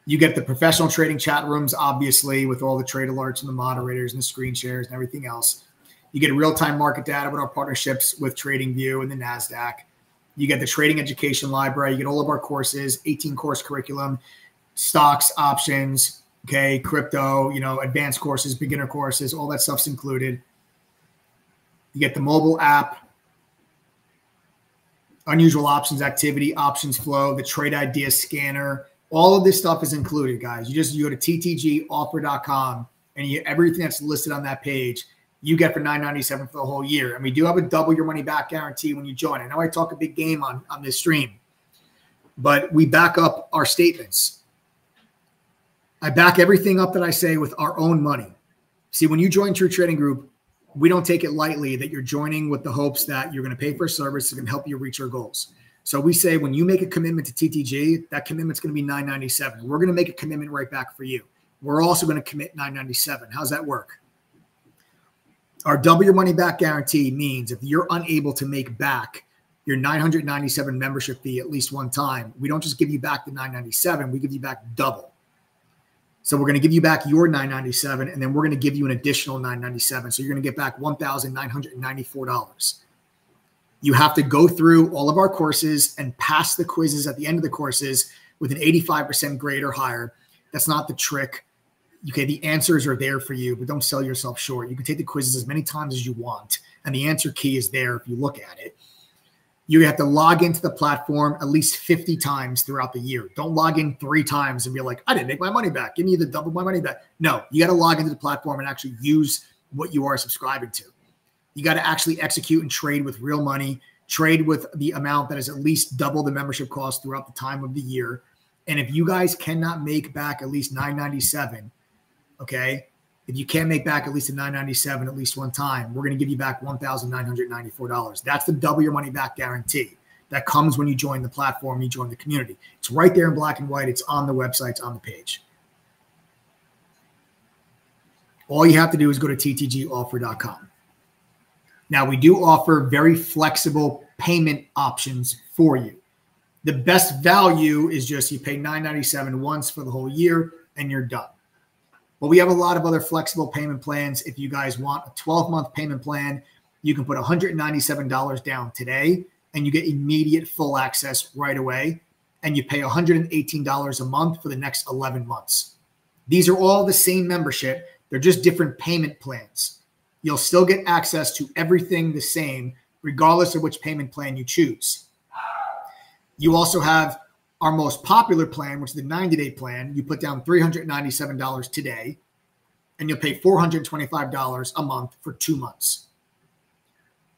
You get the professional trading chat rooms, obviously, with all the trade alerts and the moderators and the screen shares and everything else. You get real-time market data with our partnerships with TradingView and the Nasdaq. You get the trading education library. You get all of our courses, 18-course curriculum, stocks, options, okay, crypto, advanced courses, beginner courses, all that stuff's included. You get the mobile app, unusual options activity, options flow, the trade idea scanner. All of this stuff is included, guys. You go to ttgoffer.com, and everything that's listed on that page you get for $9.97 for the whole year. And we do have a double your money back guarantee when you join. I know I talk a big game on this stream, but we back up our statements. I back everything up that I say with our own money. See, when you join True Trading Group, we don't take it lightly that you're joining with the hopes that you're going to pay for a service that's going to help you reach your goals. So we say when you make a commitment to TTG, that commitment's going to be $9.97. We're going to make a commitment right back for you. We're also going to commit $9.97. How's that work? Our double your money back guarantee means if you're unable to make back your $997 membership fee at least one time, we don't just give you back the $997, we give you back double. So we're going to give you back your $997, and then we're going to give you an additional $997. So you're going to get back $1,994. You have to go through all of our courses and pass the quizzes at the end of the courses with an 85% grade or higher. That's not the trick. Okay, the answers are there for you, but don't sell yourself short. You can take the quizzes as many times as you want, and the answer key is there if you look at it. You have to log into the platform at least 50 times throughout the year. Don't log in 3 times and be like, I didn't make my money back. Give me the double my money back. No, you got to log into the platform and actually use what you are subscribing to. You got to actually execute and trade with real money, trade with the amount that is at least double the membership cost throughout the time of the year. And if you guys cannot make back at least $997, okay, if you can't make back at least a $997 at least one time, we're going to give you back $1,994. That's the double your money back guarantee that comes when you join the platform, you join the community. It's right there in black and white. It's on the website. It's on the page. All you have to do is go to ttgoffer.com. Now, we do offer very flexible payment options for you. The best value is just you pay $997 once for the whole year and you're done. But we have a lot of other flexible payment plans. If you guys want a 12-month payment plan, you can put $197 down today and you get immediate full access right away. And you pay $118 a month for the next 11 months. These are all the same membership. They're just different payment plans. You'll still get access to everything the same, regardless of which payment plan you choose. You also have our most popular plan, which is the 90-day plan. You put down $397 today, and you'll pay $425 a month for 2 months.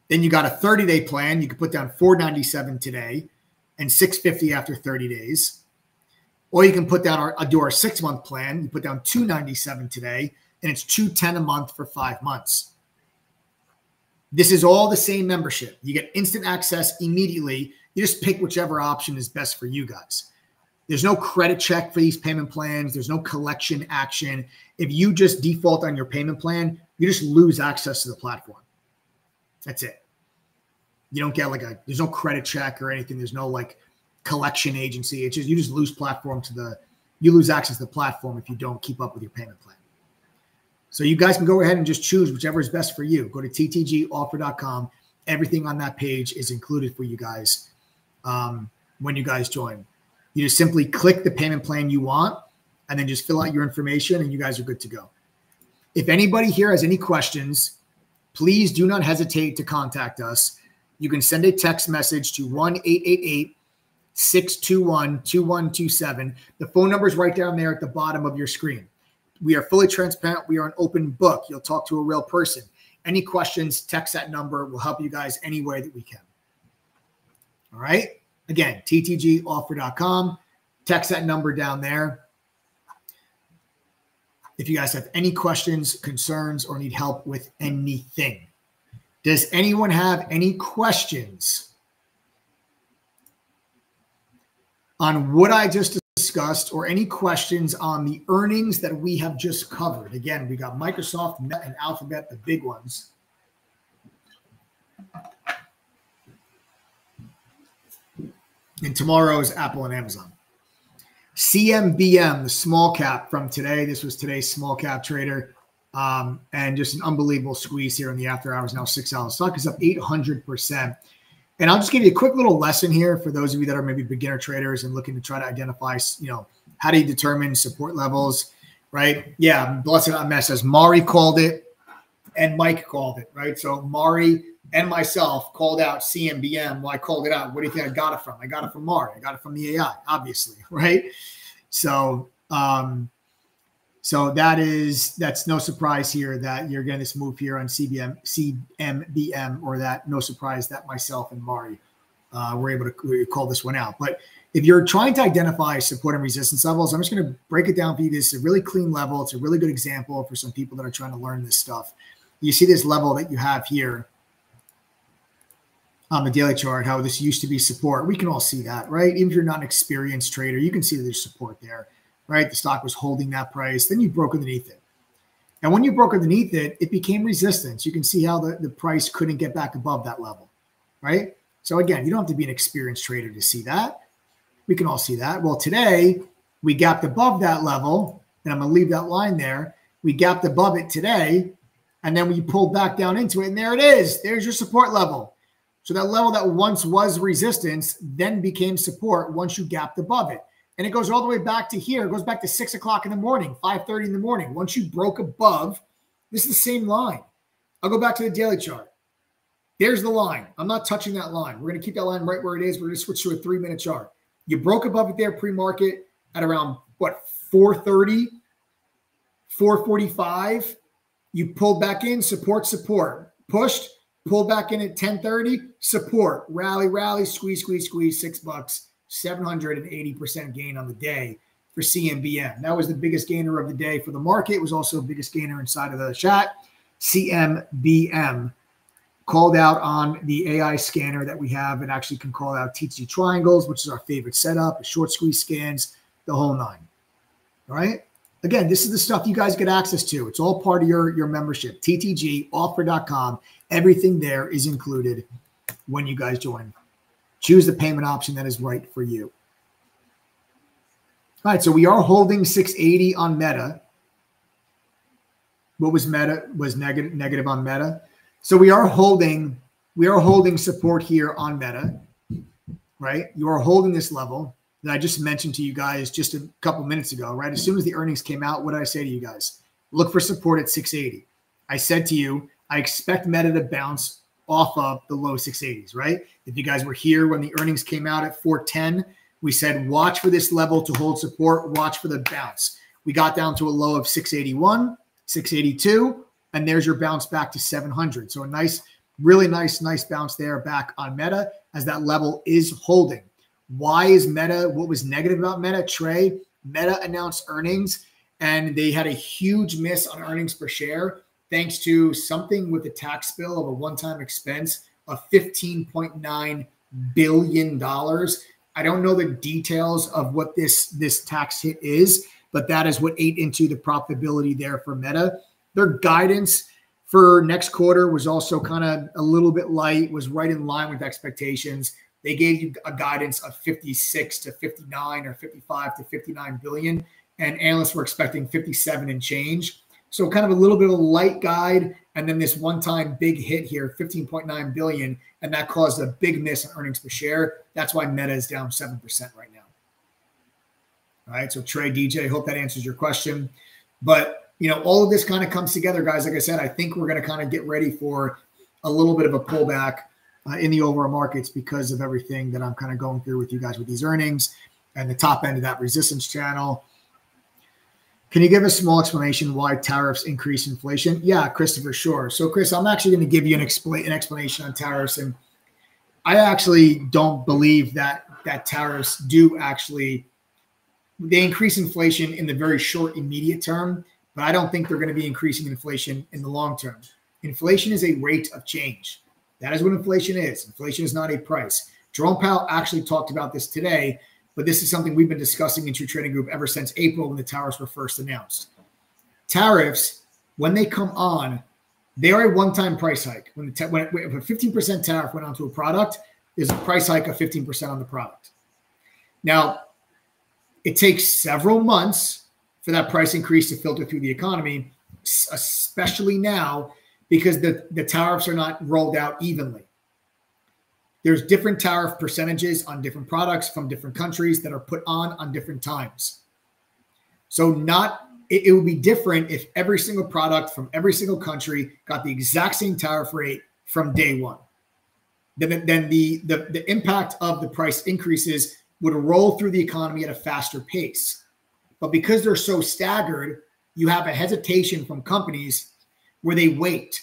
Then you got a 30-day plan. You can put down $497 today and $650 after 30 days. Or you can put down our 6-month plan. You put down $297 today, and it's $210 a month for 5 months. This is all the same membership. You get instant access immediately. You just pick whichever option is best for you guys. There's no credit check for these payment plans. There's no collection action. If you just default on your payment plan, you just lose access to the platform. That's it. You don't get there's no credit check or anything. There's no collection agency. It's just, you just lose you lose access to the platform if you don't keep up with your payment plan. So you guys can go ahead and just choose whichever is best for you. Go to ttgoffer.com. Everything on that page is included for you guys when you guys join. You just simply click the payment plan you want and then just fill out your information and you guys are good to go. If anybody here has any questions, please do not hesitate to contact us. You can send a text message to 1-888-621-2127. The phone number is right down there at the bottom of your screen. We are fully transparent. We are an open book. You'll talk to a real person. Any questions, text that number. We'll help you guys any way that we can. All right. Again, ttgoffer.com. Text that number down there. If you guys have any questions, concerns, or need help with anything. Does anyone have any questions on what I just discussed or any questions on the earnings that we have just covered? Again, we got Microsoft, Meta, and Alphabet, the big ones. And tomorrow is Apple and Amazon. CMBM, the small cap from today. This was today's small cap trader. And just an unbelievable squeeze here in the after hours. Now $6. Stock is up 800%. And I'll just give you a quick little lesson here for those of you that are maybe beginner traders and looking to try to identify, how do you determine support levels, right? Yeah, Blessed Mess says Mari called it and Mike called it, right? So Mari and myself called out CMBM. Well, I called it out. What do you think I got it from? I got it from Mari. I got it from the AI, obviously, right? So, that's no surprise here that you're getting this move here on CMBM, or that no surprise that myself and Mari were able to call this one out. But if you're trying to identify support and resistance levels, I'm just going to break it down for you. This is a really clean level. It's a really good example for some people that are trying to learn this stuff. You see this level that you have here on the daily chart, how this used to be support. We can all see that, right? Even if you're not an experienced trader, you can see that there's support there, right? The stock was holding that price. Then you broke underneath it. And when you broke underneath it, it became resistance. You can see how the price couldn't get back above that level, right? So again, you don't have to be an experienced trader to see that. We can all see that. Well, today we gapped above that level, and I'm going to leave that line there. We gapped above it today, and then we pulled back down into it, and there it is. There's your support level. So that level that once was resistance then became support once you gapped above it. And it goes all the way back to here. It goes back to 6 o'clock in the morning, 5:30 in the morning. Once you broke above, this is the same line. I'll go back to the daily chart. There's the line. I'm not touching that line. We're going to keep that line right where it is. We're going to switch to a 3-minute chart. You broke above it there pre-market at around, what, 4:30, 4:45. You pulled back in, support, pushed, pulled back in at 10:30, support, rally, squeeze, $6, 780% gain on the day for CMBM. That was the biggest gainer of the day for the market. It was also the biggest gainer inside of the chat. CMBM called out on the AI scanner that we have. It actually can call out TTG triangles, which is our favorite setup, short squeeze scans, the whole nine. All right. Again, this is the stuff you guys get access to. It's all part of your membership. TTGoffer.com. Everything there is included when you guys join. Choose the payment option that is right for you. All right, so we are holding 680 on Meta. What was Meta? Was negative on Meta. So we are holding support here on Meta, right? You are holding this level that I just mentioned to you guys just a couple minutes ago, right? As soon as the earnings came out, what did I say to you guys? Look for support at 680. I said to you, I expect Meta to bounce off of the low 680s, right? If you guys were here when the earnings came out at 410, we said, watch for this level to hold support, watch for the bounce. We got down to a low of 681, 682, and there's your bounce back to 700. So a nice, really nice bounce there back on Meta as that level is holding. Why is Meta, what was negative about Meta? Trey, Meta announced earnings and they had a huge miss on earnings per share thanks to something with the tax bill of a one-time expense of $15.9 billion. I don't know the details of what this tax hit is, but that is what ate into the profitability there for Meta. Their guidance for next quarter was also kind of a little bit light, was right in line with expectations. They gave you a guidance of 56 to 59 or 55 to 59 billion, and analysts were expecting 57 and change. So kind of a little bit of a light guide, and then this one-time big hit here, 15.9 billion, and that caused a big miss on earnings per share. That's why Meta is down 7% right now. All right, so Trey, DJ, hope that answers your question. But, you know, all of this kind of comes together, guys. Like I said, I think we're going to kind of get ready for a little bit of a pullback in the overall markets because of everything that I'm kind of going through with you guys with these earnings and the top end of that resistance channel. Can you give a small explanation why tariffs increase inflation? Yeah, Christopher, sure. So, Chris, I'm actually going to give you an explanation on tariffs. And I actually don't believe that tariffs do actually – they increase inflation in the very short, immediate term, but I don't think they're going to be increasing inflation in the long term. Inflation is a rate of change. That is what inflation is. Inflation is not a price. Jerome Powell actually talked about this today, but this is something we've been discussing in True Trading Group ever since April when the tariffs were first announced. Tariffs, when they come on, they are a one-time price hike. When if a 15% tariff went onto a product, there's a price hike of 15% on the product. Now, it takes several months for that price increase to filter through the economy, especially now because the tariffs are not rolled out evenly. There's different tariff percentages on different products from different countries that are put on different times. So it would be different if every single product from every single country got the exact same tariff rate from day one. Then the impact of the price increases would roll through the economy at a faster pace. But because they're so staggered, you have a hesitation from companies where they wait.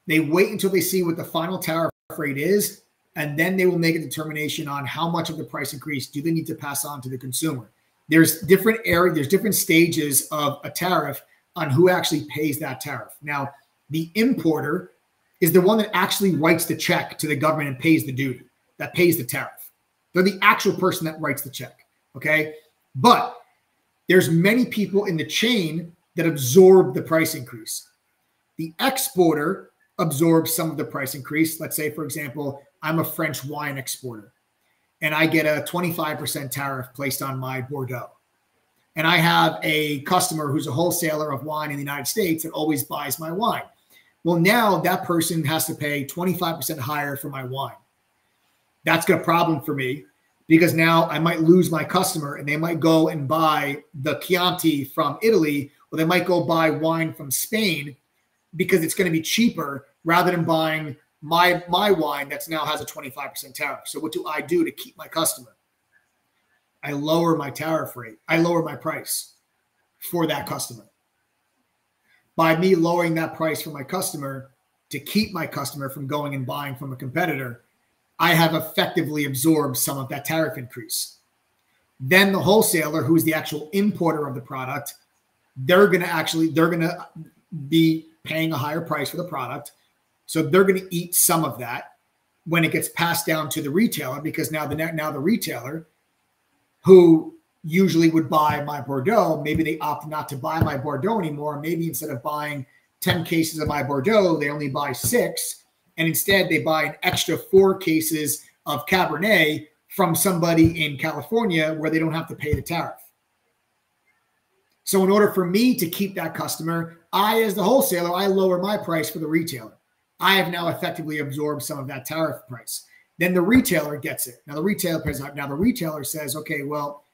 They wait until they see what the final tariff rate is, and then they will make a determination on how much of the price increase do they need to pass on to the consumer. There's different stages of a tariff on who actually pays that tariff. Now, the importer is the one that actually writes the check to the government and pays the duty, that pays the tariff. They're the actual person that writes the check, okay? But there's many people in the chain that absorb the price increase. The exporter absorbs some of the price increase. Let's say, for example, I'm a French wine exporter, and I get a 25% tariff placed on my Bordeaux. And I have a customer who's a wholesaler of wine in the United States that always buys my wine. Well, now that person has to pay 25% higher for my wine. That's a problem for me because now I might lose my customer and they might go and buy the Chianti from Italy, or they might go buy wine from Spain because it's going to be cheaper rather than buying my wine that's now has a 25% tariff. So what do I do to keep my customer? I lower my tariff rate. I lower my price for that customer. By me lowering that price for my customer to keep my customer from going and buying from a competitor, I have effectively absorbed some of that tariff increase. Then the wholesaler, who's the actual importer of the product, they're going to be paying a higher price for the product. So they're going to eat some of that when it gets passed down to the retailer, because now the retailer, who usually would buy my Bordeaux, maybe they opt not to buy my Bordeaux anymore. Maybe instead of buying 10 cases of my Bordeaux, they only buy 6. And instead they buy an extra 4 cases of Cabernet from somebody in California where they don't have to pay the tariff. So in order for me to keep that customer, I, as the wholesaler, I lower my price for the retailer. I have now effectively absorbed some of that tariff price. Then the retailer gets it. Now the retailer says, okay, well,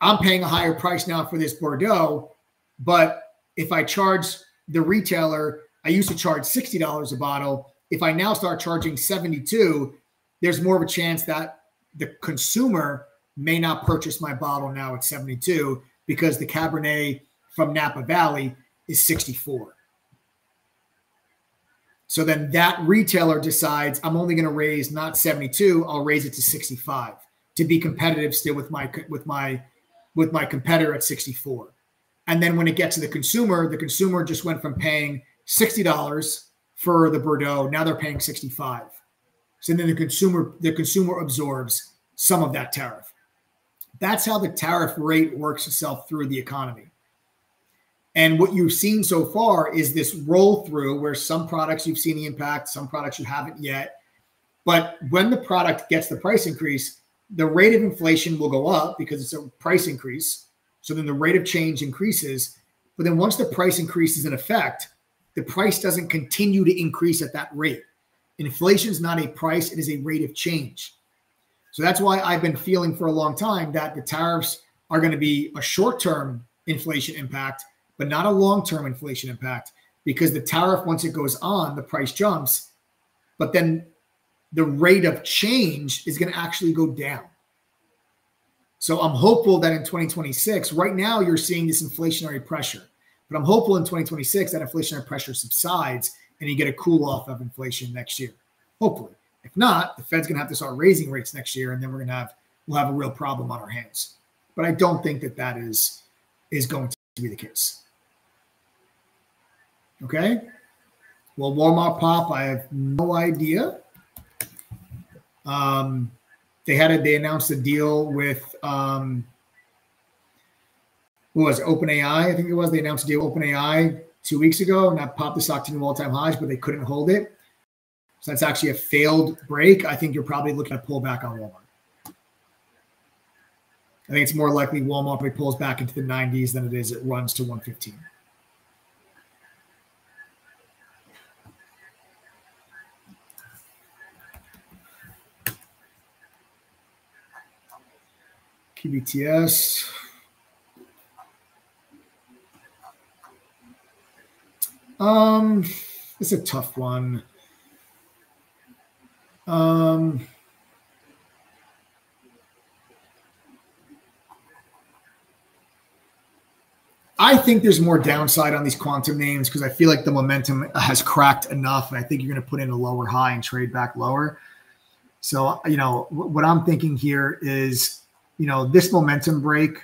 I'm paying a higher price now for this Bordeaux, but if I charge the retailer, I used to charge $60 a bottle. If I now start charging $72, there's more of a chance that the consumer may not purchase my bottle now at $72 because the Cabernet from Napa Valley is $64. So then that retailer decides I'm only going to raise not 72, I'll raise it to 65 to be competitive still with my competitor at 64. And then when it gets to the consumer just went from paying $60 for the Bordeaux, now they're paying 65. So then the consumer absorbs some of that tariff. That's how the tariff rate works itself through the economy. And what you've seen so far is this roll through where some products you've seen the impact, some products you haven't yet. But when the product gets the price increase, the rate of inflation will go up because it's a price increase. So then the rate of change increases. But then once the price increase is in effect, the price doesn't continue to increase at that rate. Inflation is not a price, it is a rate of change. So that's why I've been feeling for a long time that the tariffs are going to be a short-term inflation impact, but not a long-term inflation impact, because the tariff, once it goes on, the price jumps, but then the rate of change is going to actually go down. So I'm hopeful that in 2026, right now you're seeing this inflationary pressure, but I'm hopeful in 2026 that inflationary pressure subsides and you get a cool off of inflation next year. Hopefully. If not, the Fed's going to have to start raising rates next year, and then we'll have a real problem on our hands. But I don't think that is going to be the case. Okay. Well, Walmart pop, I have no idea. They announced a deal with what was it, OpenAI? I think it was. They announced a deal with OpenAI 2 weeks ago, and that popped the stock to new all-time highs, but they couldn't hold it. So that's actually a failed break. I think you're probably looking at a pullback on Walmart. I think it's more likely Walmart probably pulls back into the 90s than it is it runs to 115. QBTS. It's a tough one. I think there's more downside on these quantum names because I feel like the momentum has cracked enough, and I think you're going to put in a lower high and trade back lower. So, you know, what I'm thinking here is, you know, this momentum break,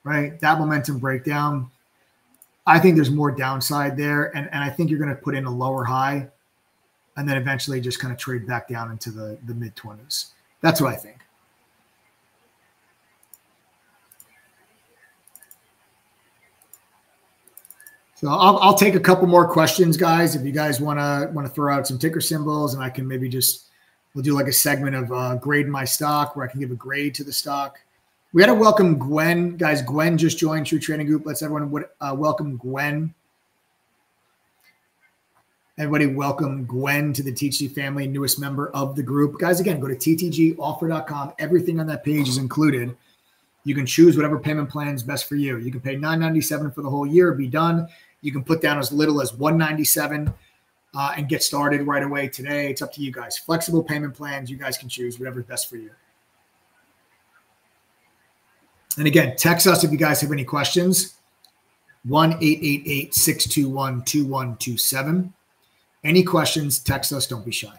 right? That momentum breakdown, I think there's more downside there. And I think you're going to put in a lower high and then eventually just kind of trade back down into the mid 20s. That's what I think. So I'll take a couple more questions, guys. If you guys want to throw out some ticker symbols, and I can maybe we'll do like a segment of grade my stock where I can give a grade to the stock. We got to welcome Gwen, guys. Gwen just joined True Trading Group. Let's everyone welcome Gwen. Everybody welcome Gwen to the TTG family, newest member of the group. Guys, again, go to ttgoffer.com. Everything on that page is included. You can choose whatever payment plan is best for you. You can pay $9.97 for the whole year, be done. You can put down as little as $197 and get started right away today. It's up to you guys. Flexible payment plans, you guys can choose whatever is best for you. And again, text us if you guys have any questions. 1-888-621-2127. Any questions, text us. Don't be shy.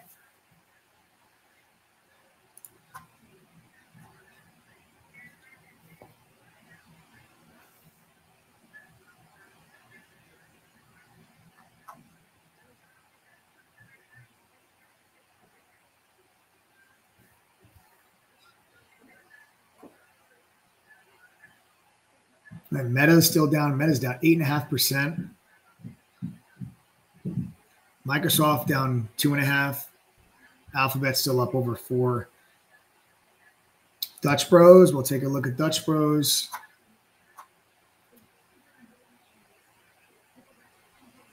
And Meta is still down. Meta's down 8.5%. Microsoft down 2.5%. Alphabet still up over 4%. Dutch Bros. We'll take a look at Dutch Bros.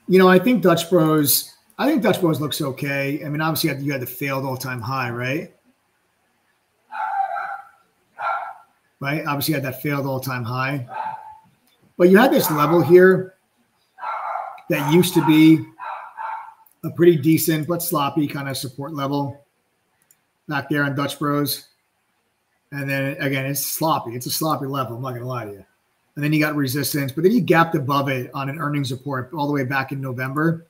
You know, I think Dutch Bros looks okay. I mean, obviously you had the failed all-time high, right? Right? Obviously you had that failed all-time high. But you had this level here that used to be a pretty decent but sloppy kind of support level back there on Dutch Bros. And then, again, it's sloppy. It's a sloppy level. I'm not going to lie to you. And then you got resistance. But then you gapped above it on an earnings report all the way back in November.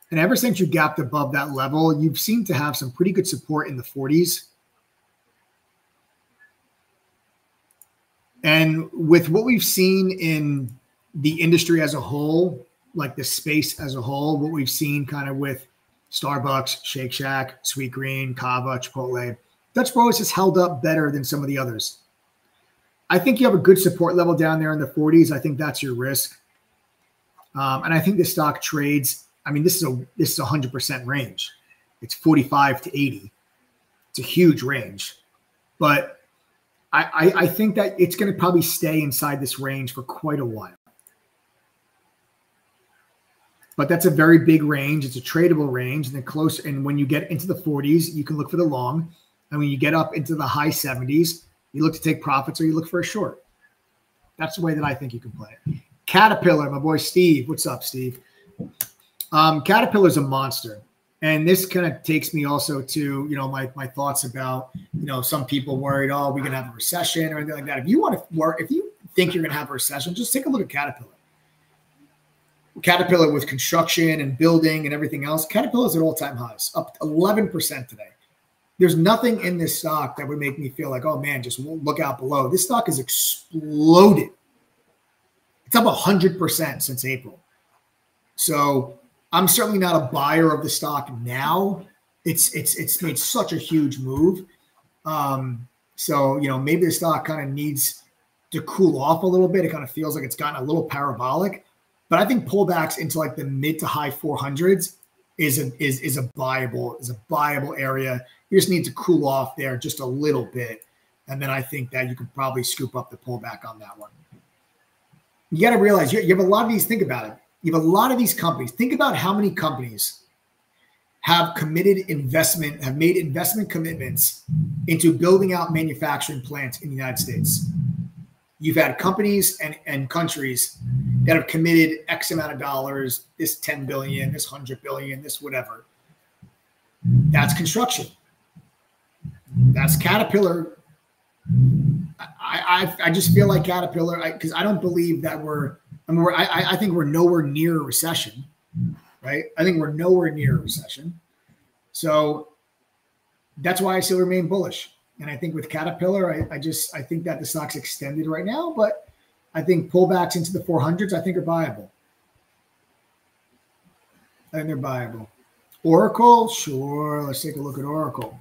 And ever since you gapped above that level, you've seemed to have some pretty good support in the 40s. And with what we've seen in the industry as a whole, like the space as a whole, what we've seen kind of with Starbucks, Shake Shack, Sweet Green, Kava, Chipotle, Dutch Bros has held up better than some of the others. I think you have a good support level down there in the 40s. I think that's your risk. And I think the stock trades. I mean, this is a 100% range. It's 45 to 80. It's a huge range. But I think that it's going to probably stay inside this range for quite a while. But that's a very big range. It's a tradable range. And then close. And when you get into the 40s, you can look for the long. And when you get up into the high 70s, you look to take profits or you look for a short. That's the way that I think you can play it. Caterpillar, my boy Steve. What's up, Steve? Caterpillar's a monster. And this kind of takes me also to, you know, my thoughts about, you know, some people worried, oh, we're going to have a recession or anything like that. If you want to work, if you think you're going to have a recession, just take a look at Caterpillar. Caterpillar with construction and building and everything else. Caterpillar's at all-time highs, up 11% today. There's nothing in this stock that would make me feel like, oh, man, just look out below. This stock has exploded. It's up 100% since April. So I'm certainly not a buyer of the stock now. It's made such a huge move. So, you know, maybe the stock kind of needs to cool off a little bit. It kind of feels like it's gotten a little parabolic. But I think pullbacks into like the mid to high 400s is a buyable area. You just need to cool off there just a little bit. And then I think that you can probably scoop up the pullback on that one. You got to realize you have a lot of these. Think about it. You have a lot of these companies. Think about how many companies have made investment commitments into building out manufacturing plants in the United States. You've had companies and countries that have committed X amount of dollars, this 10 billion, this 100 billion, this whatever. That's construction. That's Caterpillar. I just feel like Caterpillar, because I don't believe that I think we're nowhere near a recession, right? I think we're nowhere near a recession. So That's why I still remain bullish. And I think with Caterpillar, I think that the stock's extended right now, but I think pullbacks into the 400s, I think are viable. I think they're viable. Oracle, sure. Let's take a look at Oracle.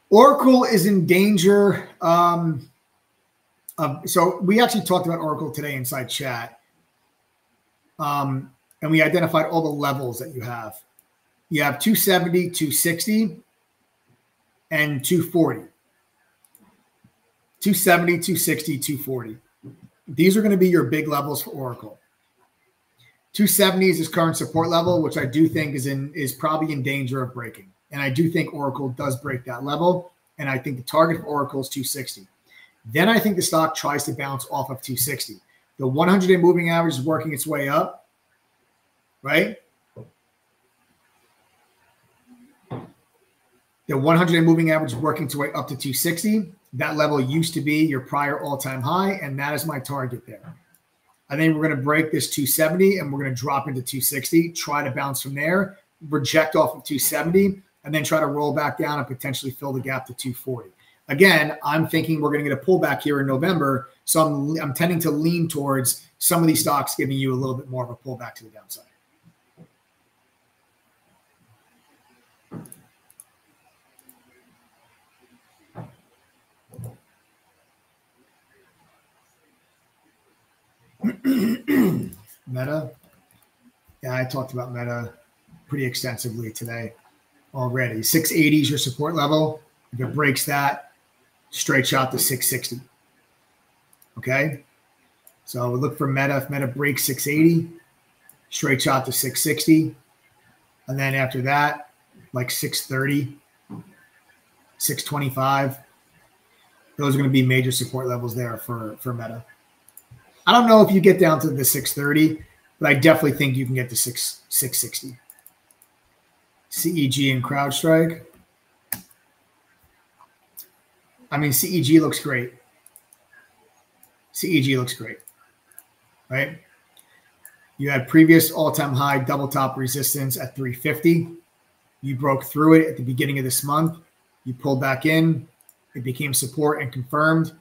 Oracle is in danger. So we actually talked about Oracle today inside chat. And we identified all the levels that you have. You have 270, 260, and 240. 270, 260, 240. These are going to be your big levels for Oracle. 270 is its current support level, which I do think is probably in danger of breaking. And I do think Oracle does break that level. And I think the target for Oracle is 260. Then I think the stock tries to bounce off of 260. The 100-day moving average is working its way up, right? The 100-day moving average is working its way up to 260. That level used to be your prior all-time high, and that is my target there. I think we're going to break this 270, and we're going to drop into 260, try to bounce from there, reject off of 270, and then try to roll back down and potentially fill the gap to 240. Again, I'm thinking we're going to get a pullback here in November, so I'm tending to lean towards some of these stocks giving you a little bit more of a pullback to the downside. Meta. Yeah, I talked about Meta pretty extensively today already. 680 is your support level. If it breaks that, straight shot to 660. Okay? So we look for Meta. If Meta breaks 680, straight shot to 660. And then after that, like 630, 625. Those are going to be major support levels there for Meta. I don't know if you get down to the 630, but I definitely think you can get to 660. CEG and CrowdStrike. I mean, CEG looks great. CEG looks great, right? You had previous all-time high double top resistance at 350. You broke through it at the beginning of this month. You pulled back in. It became support and confirmed.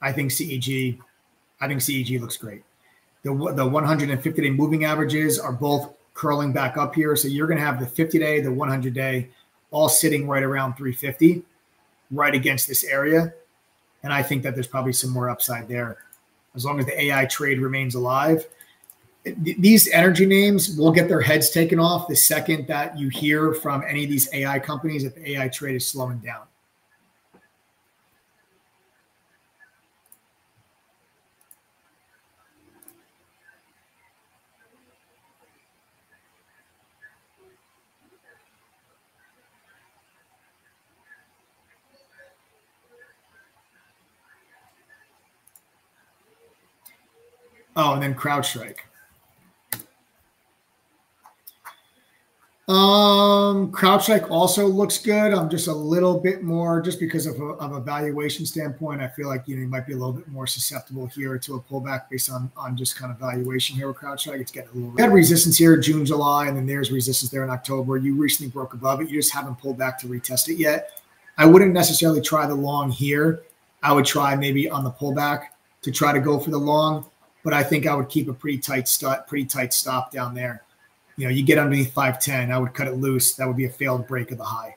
I think CEG looks great. The 150-day moving averages are both curling back up here. So you're going to have the 50-day, the 100-day all sitting right around 350, right against this area. And I think that there's probably some more upside there as long as the AI trade remains alive. These energy names will get their heads taken off the second that you hear from any of these AI companies that the AI trade is slowing down. Oh, and then CrowdStrike. CrowdStrike also looks good. I'm just a little bit more, just because of a valuation standpoint, I feel like you might be a little bit more susceptible here to a pullback based on just kind of valuation here with CrowdStrike. It's getting a little. We had resistance here June, July, and then there's resistance there in October. You recently broke above it. You just haven't pulled back to retest it yet. I wouldn't necessarily try the long here. I would try maybe on the pullback to try to go for the long. But I think I would keep a pretty tight stop down there. You know, you get underneath 510, I would cut it loose. That would be a failed break of the high.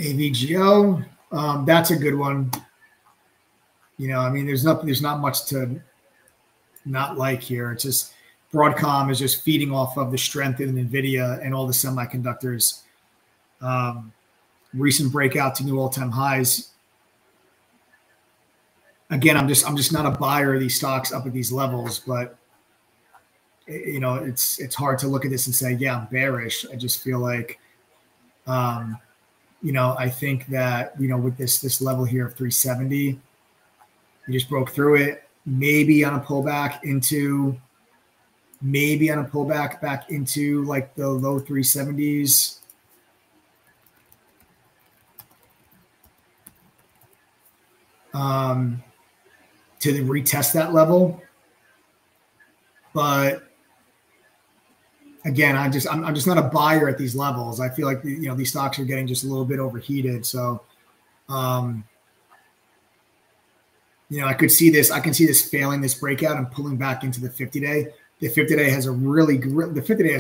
AVGO, that's a good one. You know, I mean, there's not much to not like here. It's just Broadcom is just feeding off of the strength in Nvidia and all the semiconductors. Recent breakout to new all-time highs. Again, I'm just not a buyer of these stocks up at these levels, but you know, it's hard to look at this and say, yeah, I'm bearish. I just feel like, you know, I think that, you know, with this level here of 370. You just broke through it, maybe on a pullback into maybe on a pullback back into like the low 370s. To retest that level. But again, I'm just not a buyer at these levels. I feel like these stocks are getting just a little bit overheated. So I can see this failing this breakout and pulling back into the 50-day. The 50-day has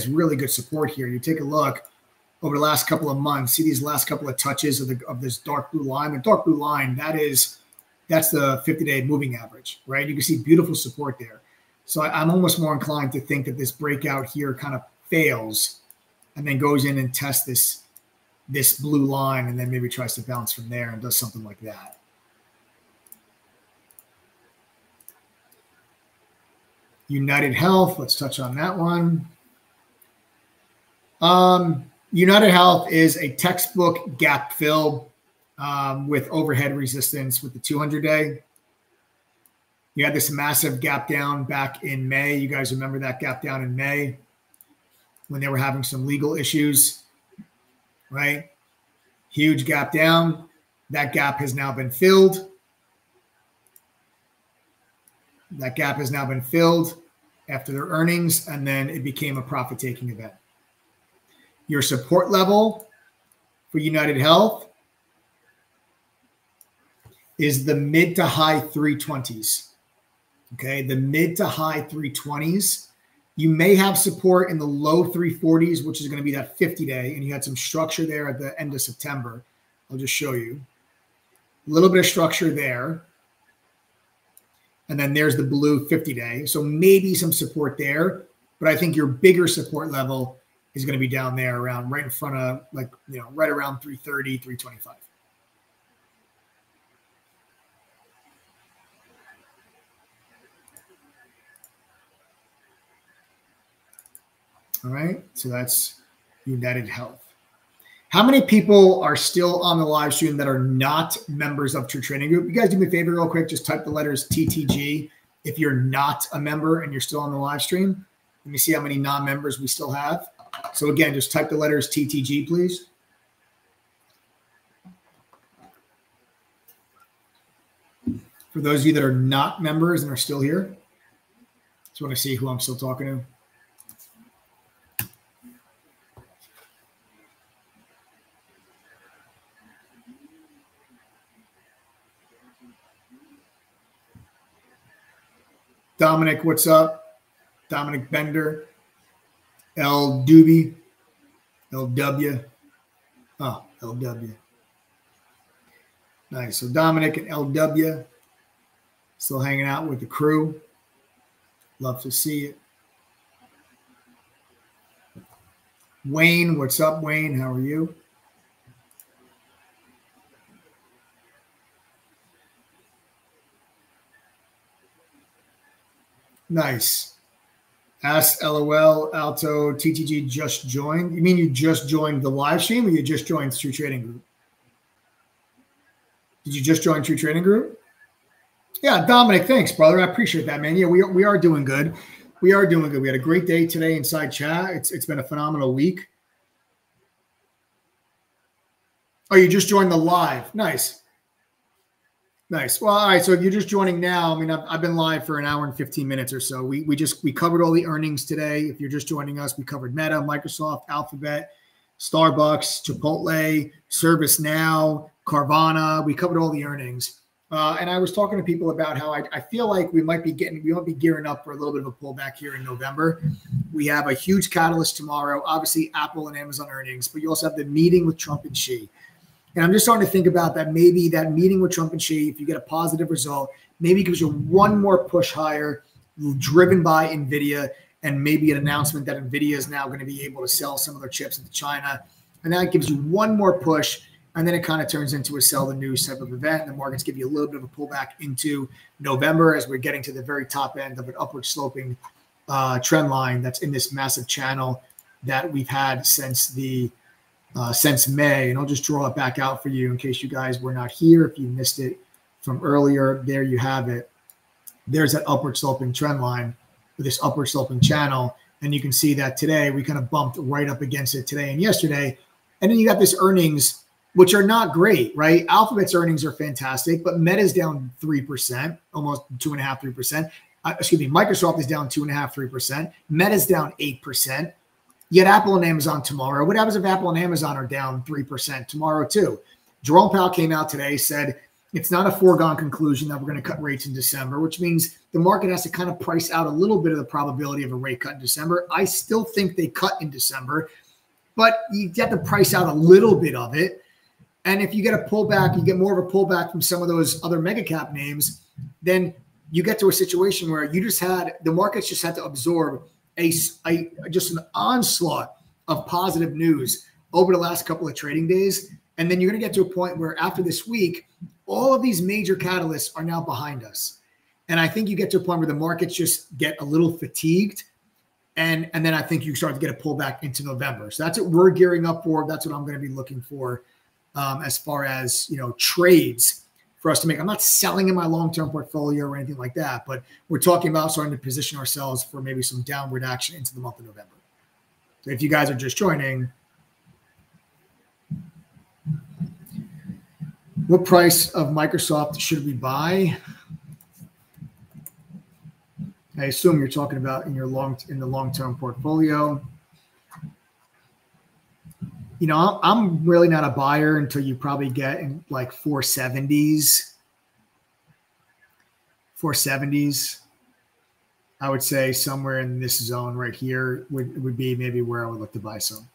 really good support here. You take a look over the last couple of months, see these last couple of touches of this dark blue line. The dark blue line, that's the 50-day moving average, right? You can see beautiful support there. So I'm almost more inclined to think that this breakout here kind of fails and then goes in and tests this blue line and then maybe tries to bounce from there and does something like that. United Health, let's touch on that one. United Health is a textbook gap fill with overhead resistance with the 200-day. You had this massive gap down back in May. You guys remember that gap down in May when they were having some legal issues, right? Huge gap down. That gap has now been filled. That gap has now been filled after their earnings, and then it became a profit-taking event. Your support level for United Health is the mid to high 320s. Okay, the mid to high 320s. You may have support in the low 340s, which is going to be that 50-day, and you had some structure there at the end of September. I'll just show you. A little bit of structure there. And then there's the blue 50-day. So maybe some support there, but I think your bigger support level is going to be down there around right in front of right around 330, 325. All right, so that's United Health. How many people are still on the live stream that are not members of True Trading Group? You guys do me a favor real quick. Just type the letters TTG if you're not a member and you're still on the live stream. Let me see how many non-members we still have. So again, just type the letters TTG, please. For those of you that are not members and are still here, just want to see who I'm still talking to. Dominic, what's up? Dominic Bender, L. Doobie, LW. Oh, LW. Nice. So Dominic and LW still hanging out with the crew. Love to see it. Wayne, what's up, Wayne? How are you? Nice. Ask LOL, Alto, TTG just joined. You mean you just joined the live stream or you just joined True Trading Group? Did you just join True Trading Group? Yeah, Dominic, thanks, brother. I appreciate that, man. Yeah, we are doing good. We are doing good. We had a great day today inside chat. It's been a phenomenal week. Oh, you just joined the live. Nice. Nice. Well, all right. So if you're just joining now, I mean, I've been live for an hour and 15 minutes or so. We covered all the earnings today. If you're just joining us, we covered Meta, Microsoft, Alphabet, Starbucks, Chipotle, ServiceNow, Carvana. We covered all the earnings. And I was talking to people about how I feel like we might be gearing up for a little bit of a pullback here in November. We have a huge catalyst tomorrow, obviously Apple and Amazon earnings, but you also have the meeting with Trump and Xi. And I'm just starting to think about that. Maybe that meeting with Trump and Xi, if you get a positive result, maybe gives you one more push higher, driven by Nvidia, and maybe an announcement that Nvidia is now going to be able to sell some of their chips into China. And that gives you one more push, and then it kind of turns into a sell the news type of event. And the markets give you a little bit of a pullback into November as we're getting to the very top end of an upward sloping trend line that's in this massive channel that we've had since May. And I'll just draw it back out for you in case you guys were not here. If you missed it from earlier, there you have it. There's that upward sloping trend line with this upward sloping channel. And you can see that today we kind of bumped right up against it today and yesterday. And then you got this earnings, which are not great, right? Alphabet's earnings are fantastic, but Meta's down 3%, almost 2.5%, 3%. Microsoft is down 2.5%, 3%. Meta's down 8%. Yet Apple and Amazon tomorrow. What happens if Apple and Amazon are down 3% tomorrow too? Jerome Powell came out today, said it's not a foregone conclusion that we're going to cut rates in December, which means the market has to kind of price out a little bit of the probability of a rate cut in December. I still think they cut in December, but you have to price out a little bit of it. And if you get a pullback, you get more of a pullback from some of those other mega cap names, then you get to a situation where the markets just had to absorb just an onslaught of positive news over the last couple of trading days. And then you're going to get to a point where after this week, all of these major catalysts are now behind us. And I think you get to a point where the markets just get a little fatigued. And then I think you start to get a pullback into November. So that's what we're gearing up for. That's what I'm going to be looking for as far as, trades for us to make. I'm not selling in my long-term portfolio or anything like that, but we're talking about starting to position ourselves for maybe some downward action into the month of November. So if you guys are just joining, what price of Microsoft should we buy? I assume you're talking about in the long-term portfolio. I'm really not a buyer until you probably get in like 470s. 470s. I would say somewhere in this zone right here would be maybe where I would look to buy some.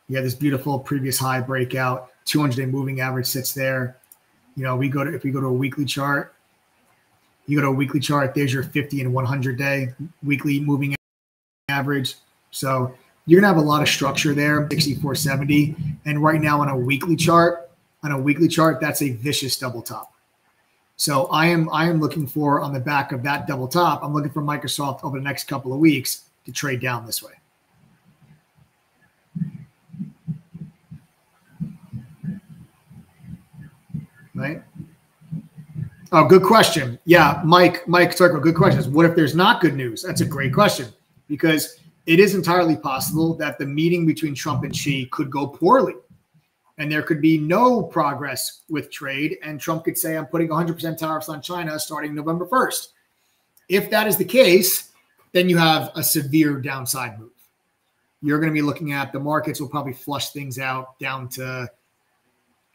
You have this beautiful previous high breakout. 200-day moving average sits there. If we go to a weekly chart, you go to a weekly chart, there's your 50 and 100-day weekly moving average. So you're going to have a lot of structure there, 6470. And right now on a weekly chart, that's a vicious double top. So I am looking for, on the back of that double top, I'm looking for Microsoft over the next couple of weeks to trade down this way. Right? Oh, good question. Yeah, Mike Circle, good question. What if there's not good news? That's a great question, because it is entirely possible that the meeting between Trump and Xi could go poorly and there could be no progress with trade. And Trump could say, I'm putting 100% tariffs on China starting November 1st. If that is the case, then you have a severe downside move. You're going to be looking at the markets will probably flush things out down to,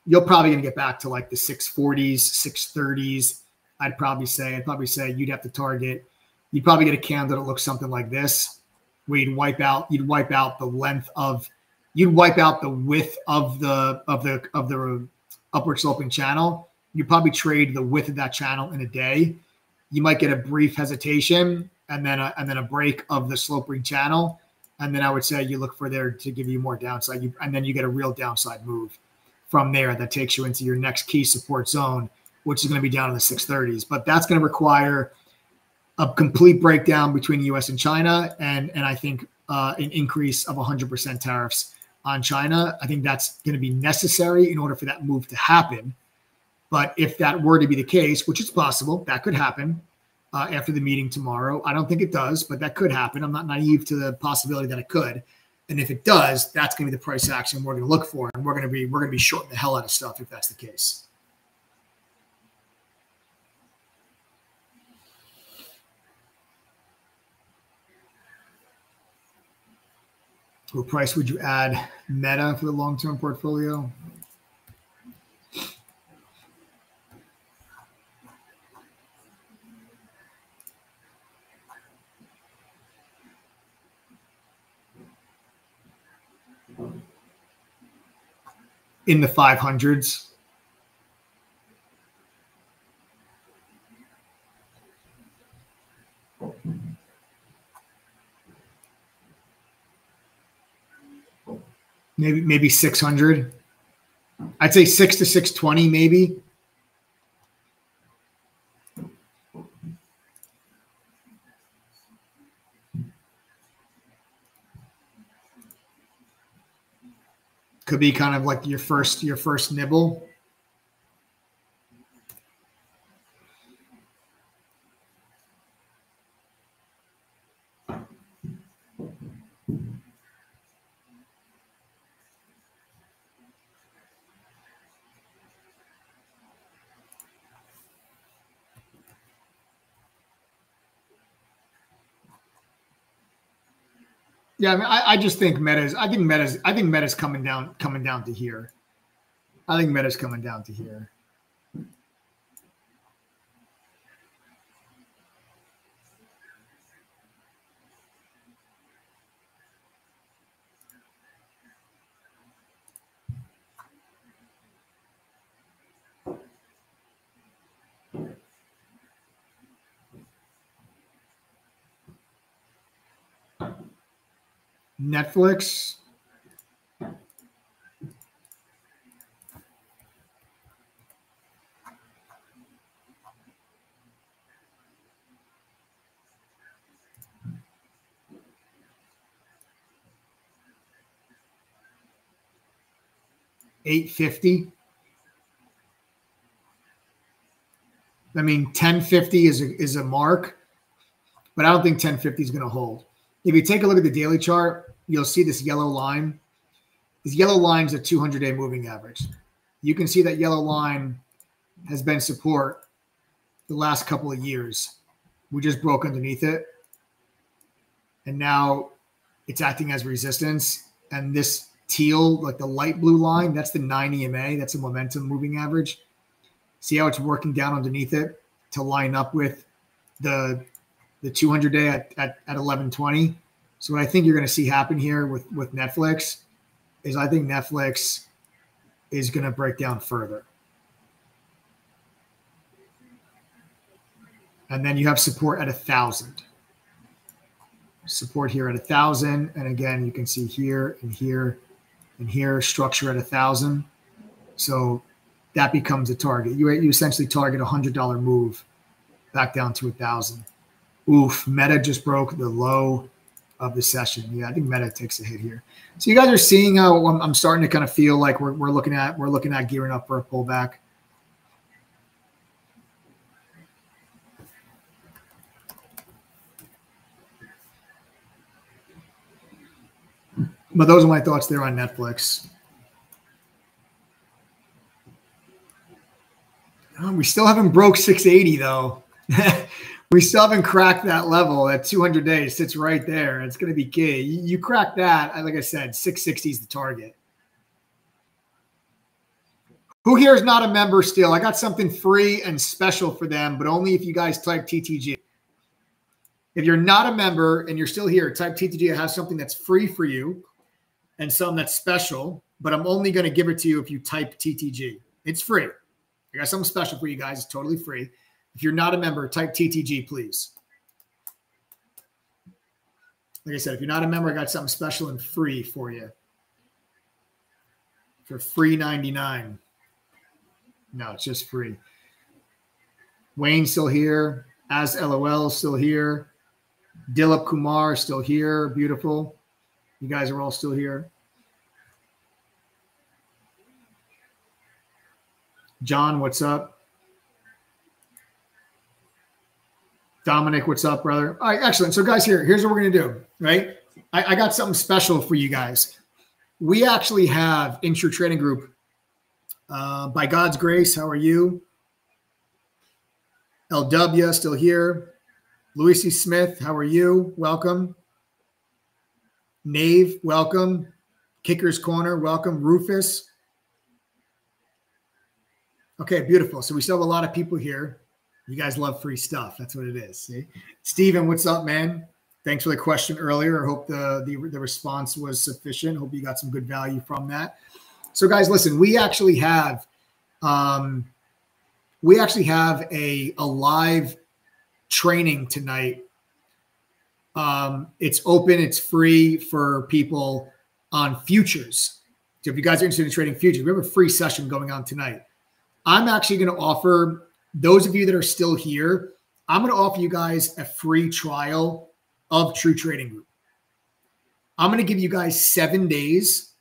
you're probably going to get back to like the 640s, 630s. I'd probably say you'd have to target, you'd probably get a candle that looks something like this, where you'd wipe out the width of the upward sloping channel. You probably trade the width of that channel in a day. You might get a brief hesitation and then a break of the sloping channel. And then I would say you look for there to give you more downside. And then you get a real downside move from there that takes you into your next key support zone, which is going to be down in the 630s. But that's going to require a complete breakdown between the U.S. and China, and I think an increase of 100% tariffs on China. I think that's going to be necessary in order for that move to happen. But if that were to be the case, which is possible, that could happen after the meeting tomorrow. I don't think it does, but that could happen. I'm not naive to the possibility that it could. And if it does, that's going to be the price action we're going to look for, and we're going to be shorting the hell out of stuff if that's the case. What price would you add Meta for the long-term portfolio? In the 500s. Maybe 600. I'd say 6 to 620, maybe. Could be kind of like your first nibble. Yeah, I mean, I just think Meta's coming down to here. I think Meta's coming down to here. Netflix. $8.50. I mean, 10.50 is a mark, but I don't think 10.50 is going to hold. If you take a look at the daily chart, you'll see this yellow line. This yellow line is a 200-day moving average. You can see that yellow line has been support the last couple of years. We just broke underneath it, and now it's acting as resistance. And this teal, like the light blue line, that's the 9 EMA. That's a momentum moving average. See how it's working down underneath it to line up with the 200-day at 1120. So what I think you're going to see happen here with Netflix is I think Netflix is going to break down further. And then you have support at 1,000. Support here at 1,000. And again, you can see here and here and here, structure at 1,000. So that becomes a target. You essentially target a $100 move back down to 1,000. Oof, Meta just broke the low of the session. Yeah, I think Meta takes a hit here. So you guys are seeing how I'm starting to kind of feel like we're looking at gearing up for a pullback. But those are my thoughts there on Netflix. We still haven't broke 680 though. We still haven't cracked that level. That 200 days sits right there. It's going to be key. You crack that, like I said, 660 is the target. Who here is not a member still? I got something free and special for them, but only if you guys type TTG. If you're not a member and you're still here, type TTG. I have something that's free for you and something that's special, but I'm only going to give it to you if you type TTG. It's free. I got something special for you guys. It's totally free. If you're not a member, type TTG, please. Like I said, if you're not a member, I got something special and free for you. For free 99. No, it's just free. Wayne's still here. As LOL still here. Dilip Kumar still here. Beautiful. You guys are all still here. John, what's up? Dominic, what's up, brother? All right, excellent. So, guys, here's what we're going to do, right? I got something special for you guys. We actually have Intro Trading Group. By God's grace, how are you? LW, still here. Louis C. Smith, how are you? Welcome. Nave, welcome. Kicker's Corner, welcome. Rufus. Okay, beautiful. So we still have a lot of people here. You guys love free stuff. That's what it is. See? Steven, what's up, man? Thanks for the question earlier. I hope the response was sufficient. Hope you got some good value from that. So, guys, listen, we actually have a live training tonight. It's open. It's free for people on futures. So if you guys are interested in trading futures, we have a free session going on tonight. I'm actually going to offer those of you that are still here, I'm going to offer you guys a free trial of True Trading Group. I'm going to give you guys 7 days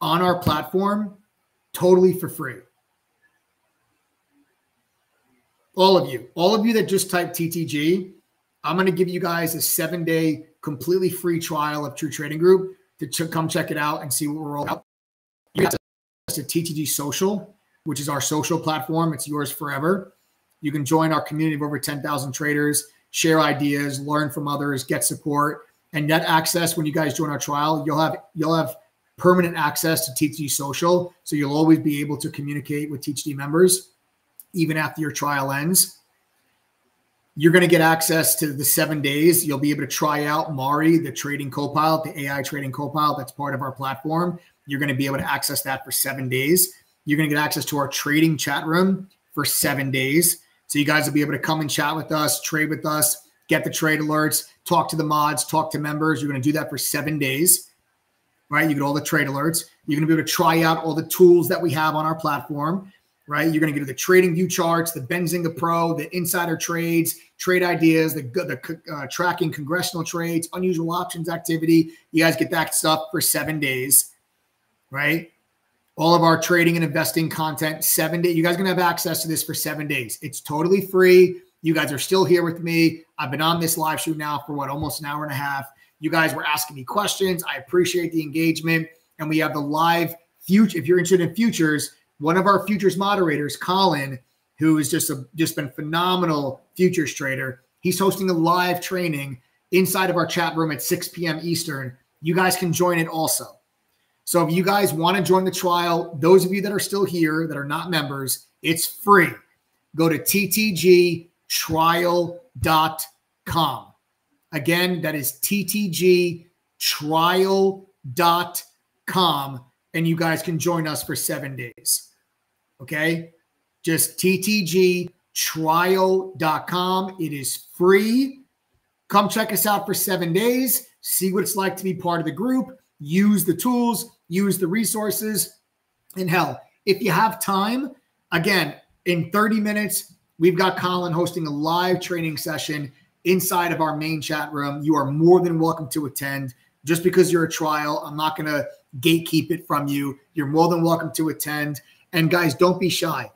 on our platform totally for free. All of you that just type TTG, I'm going to give you guys a 7-day completely free trial of True Trading Group to come check it out and see what we're all about. You have to TTG Social, which is our social platform. It's yours forever. You can join our community of over 10,000 traders, share ideas, learn from others, get support. And that access, when you guys join our trial, you'll have permanent access to TTG Social. So you'll always be able to communicate with TTG members, even after your trial ends. You're going to get access to the 7 days. You'll be able to try out Mari, the trading copilot, the AI trading copilot that's part of our platform. You're going to be able to access that for 7 days. You're going to get access to our trading chat room for 7 days. So you guys will be able to come and chat with us, trade with us, get the trade alerts, talk to the mods, talk to members. You're going to do that for 7 days, right? You get all the trade alerts. You're going to be able to try out all the tools that we have on our platform, right? You're going to get the trading view charts, the Benzinga Pro, the insider trades, trade ideas, the tracking congressional trades, unusual options activity. You guys get that stuff for 7 days, right? All of our trading and investing content, 7 days. You guys are going to have access to this for 7 days. It's totally free. You guys are still here with me. I've been on this live stream now for almost an hour and a half. You guys were asking me questions. I appreciate the engagement. And we have the live future. If you're interested in futures, one of our futures moderators, Colin, who is just been phenomenal futures trader, he's hosting a live training inside of our chat room at 6 p.m. Eastern. You guys can join it also. So if you guys want to join the trial, those of you that are still here that are not members, it's free. Go to ttgtrial.com. Again, that is ttgtrial.com, and you guys can join us for 7 days. Okay? Just ttgtrial.com. It is free. Come check us out for 7 days. See what it's like to be part of the group. Use the tools, use the resources, and hell, if you have time, again, in 30 minutes, we've got Colin hosting a live training session inside of our main chat room. You are more than welcome to attend. Just because you're a trial, I'm not going to gatekeep it from you. You're more than welcome to attend. And guys, don't be shy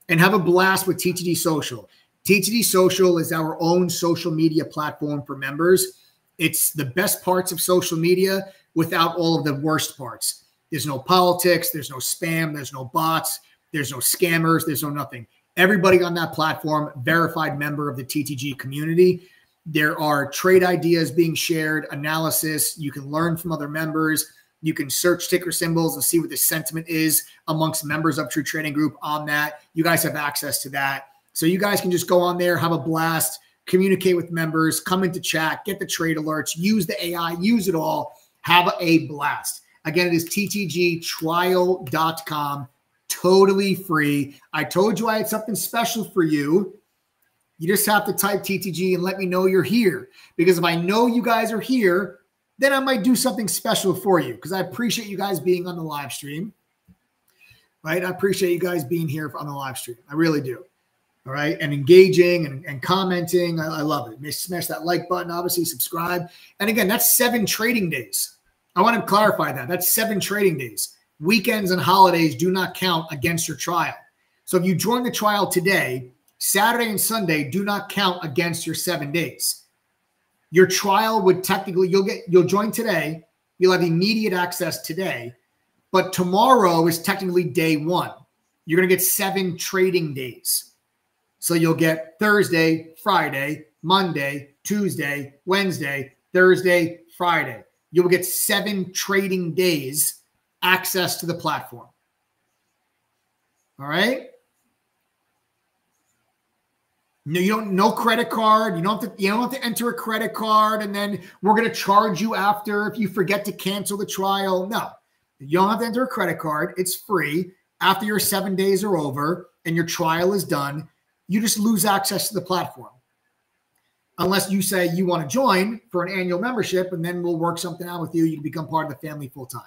and have a blast with TTD Social. TTD Social is our own social media platform for members. It's the best parts of social media without all of the worst parts. There's no politics. There's no spam. There's no bots. There's no scammers. There's no nothing. Everybody on that platform, verified member of the TTG community. There are trade ideas being shared, analysis. You can learn from other members. You can search ticker symbols and see what the sentiment is amongst members of True Trading Group on that. You guys have access to that. So you guys can just go on there, have a blast, communicate with members, come into chat, get the trade alerts, use the AI, use it all. Have a blast. Again, it is ttgtrial.com, totally free. I told you I had something special for you. You just have to type TTG and let me know you're here. Because if I know you guys are here, then I might do something special for you, because I appreciate you guys being on the live stream. Right? I appreciate you guys being here on the live stream. I really do. All right. And engaging and commenting. I love it. Smash that like button, obviously subscribe. And again, that's 7 trading days. I want to clarify that. That's 7 trading days. Weekends and holidays do not count against your trial. So if you join the trial today, Saturday and Sunday do not count against your 7 days. Your trial would technically, you'll join today. You'll have immediate access today. But tomorrow is technically day 1. You're going to get 7 trading days. So you'll get Thursday, Friday, Monday, Tuesday, Wednesday, Thursday, Friday. You'll get 7 trading days access to the platform. All right. No credit card. You don't have to enter a credit card, and then we're going to charge you after if you forget to cancel the trial. No, you don't have to enter a credit card. It's free. After your 7 days are over and your trial is done, you just lose access to the platform. Unless you say you want to join for an annual membership, and then we'll work something out with you. You can become part of the family full time.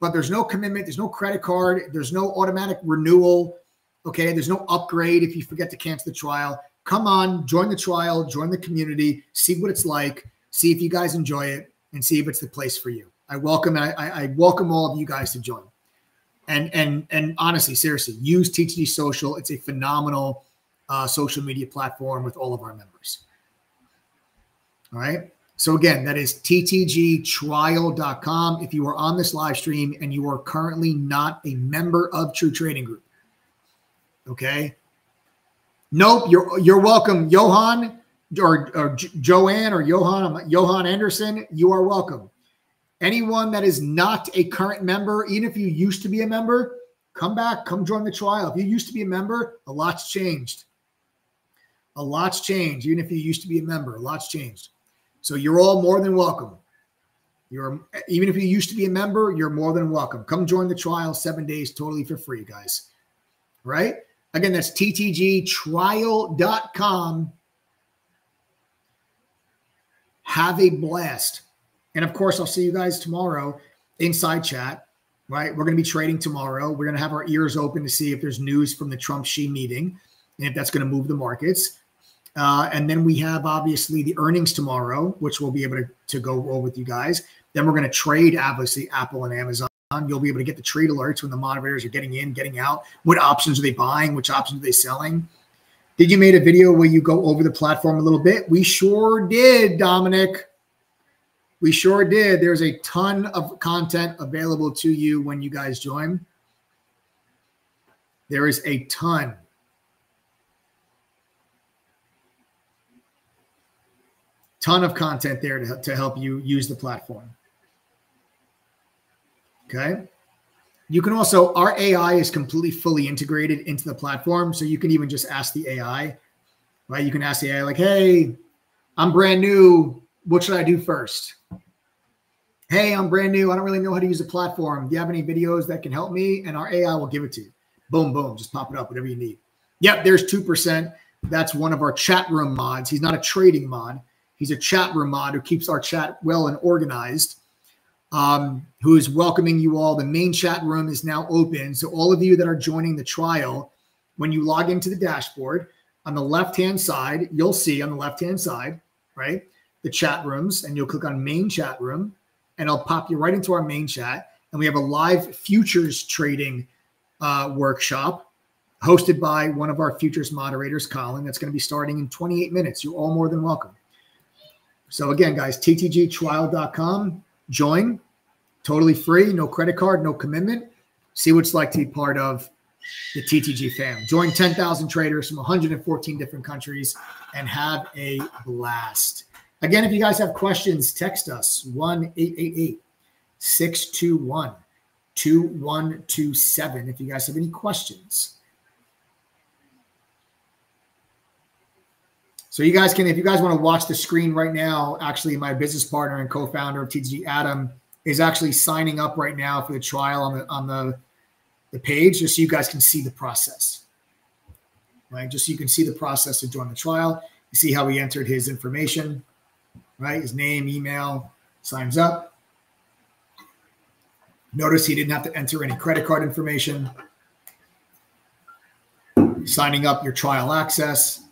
But there's no commitment. There's no credit card. There's no automatic renewal. Okay. There's no upgrade if you forget to cancel the trial. Come on, join the trial, join the community, see what it's like, see if you guys enjoy it, and see if it's the place for you. I welcome all of you guys to join. And honestly, seriously, use TTG Social. It's a phenomenal social media platform with all of our members. All right. So again, that is ttgtrial.com. If you are on this live stream and you are currently not a member of True Trading Group, okay. Nope, you're welcome, Johan. Joanne or Johan Anderson, you are welcome. Anyone that is not a current member, even if you used to be a member, come back, come join the trial. If you used to be a member, a lot's changed. A lot's changed. Even if you used to be a member, a lot's changed. So you're all more than welcome. Even if you used to be a member, you're more than welcome. Come join the trial, 7 days, totally for free, guys. Right? Again, that's ttgtrial.com. Have a blast. And of course, I'll see you guys tomorrow inside chat, right? We're going to be trading tomorrow. We're going to have our ears open to see if there's news from the Trump-Xi meeting and if that's going to move the markets. And then we have obviously the earnings tomorrow, which we'll be able to go roll with you guys. Then we're going to trade, obviously, Apple and Amazon. You'll be able to get the trade alerts when the moderators are getting in, getting out. What options are they buying? Which options are they selling? Did you make a video where you go over the platform a little bit? We sure did, Dominic. We sure did. There's a ton of content available to you when you guys join. There is a ton. Ton of content there to help you use the platform. Okay. You can also, our AI is completely fully integrated into the platform. So you can even just ask the AI, right? You can ask the AI like, hey, I'm brand new. What should I do first? Hey, I'm brand new. I don't really know how to use the platform. Do you have any videos that can help me? And our AI will give it to you. Boom, boom. Just pop it up, whatever you need. Yep, there's 2%. That's one of our chat room mods. He's not a trading mod. He's a chat room mod who keeps our chat well and organized. Who is welcoming you all. The main chat room is now open. So all of you that are joining the trial, when you log into the dashboard, on the left-hand side, you'll see on the left-hand side, right, the chat rooms, and you'll click on main chat room, and I'll pop you right into our main chat. And we have a live futures trading workshop hosted by one of our futures moderators, Colin. That's going to be starting in 28 minutes. You're all more than welcome. So again, guys, ttgtrial.com. Join. Totally free, no credit card, no commitment. See what it's like to be part of the TTG fam. Join 10,000 traders from 114 different countries and have a blast. Again, if you guys have questions, text us 1-888-621-2127 if you guys have any questions. So you guys can, if you guys want to watch the screen right now, actually my business partner and co-founder of TTG, Adam, is actually signing up right now for the trial on the page, just so you guys can see the process, right? Just so you can see the process to join the trial. You see how he entered his information, right? His name, email, signs up. Notice he didn't have to enter any credit card information. Signing up your trial access.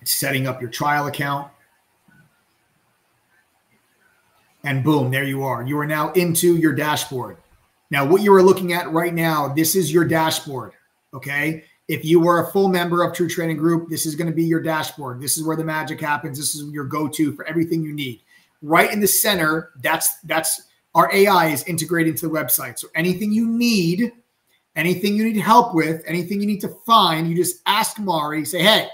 Setting up your trial account. And boom, there you are. You are now into your dashboard. Now, what you are looking at right now, this is your dashboard, okay? If you were a full member of True Trading Group, this is going to be your dashboard. This is where the magic happens. This is your go-to for everything you need. Right in the center, that's our AI is integrated into the website. So anything you need help with, anything you need to find, you just ask Mari, say, hey,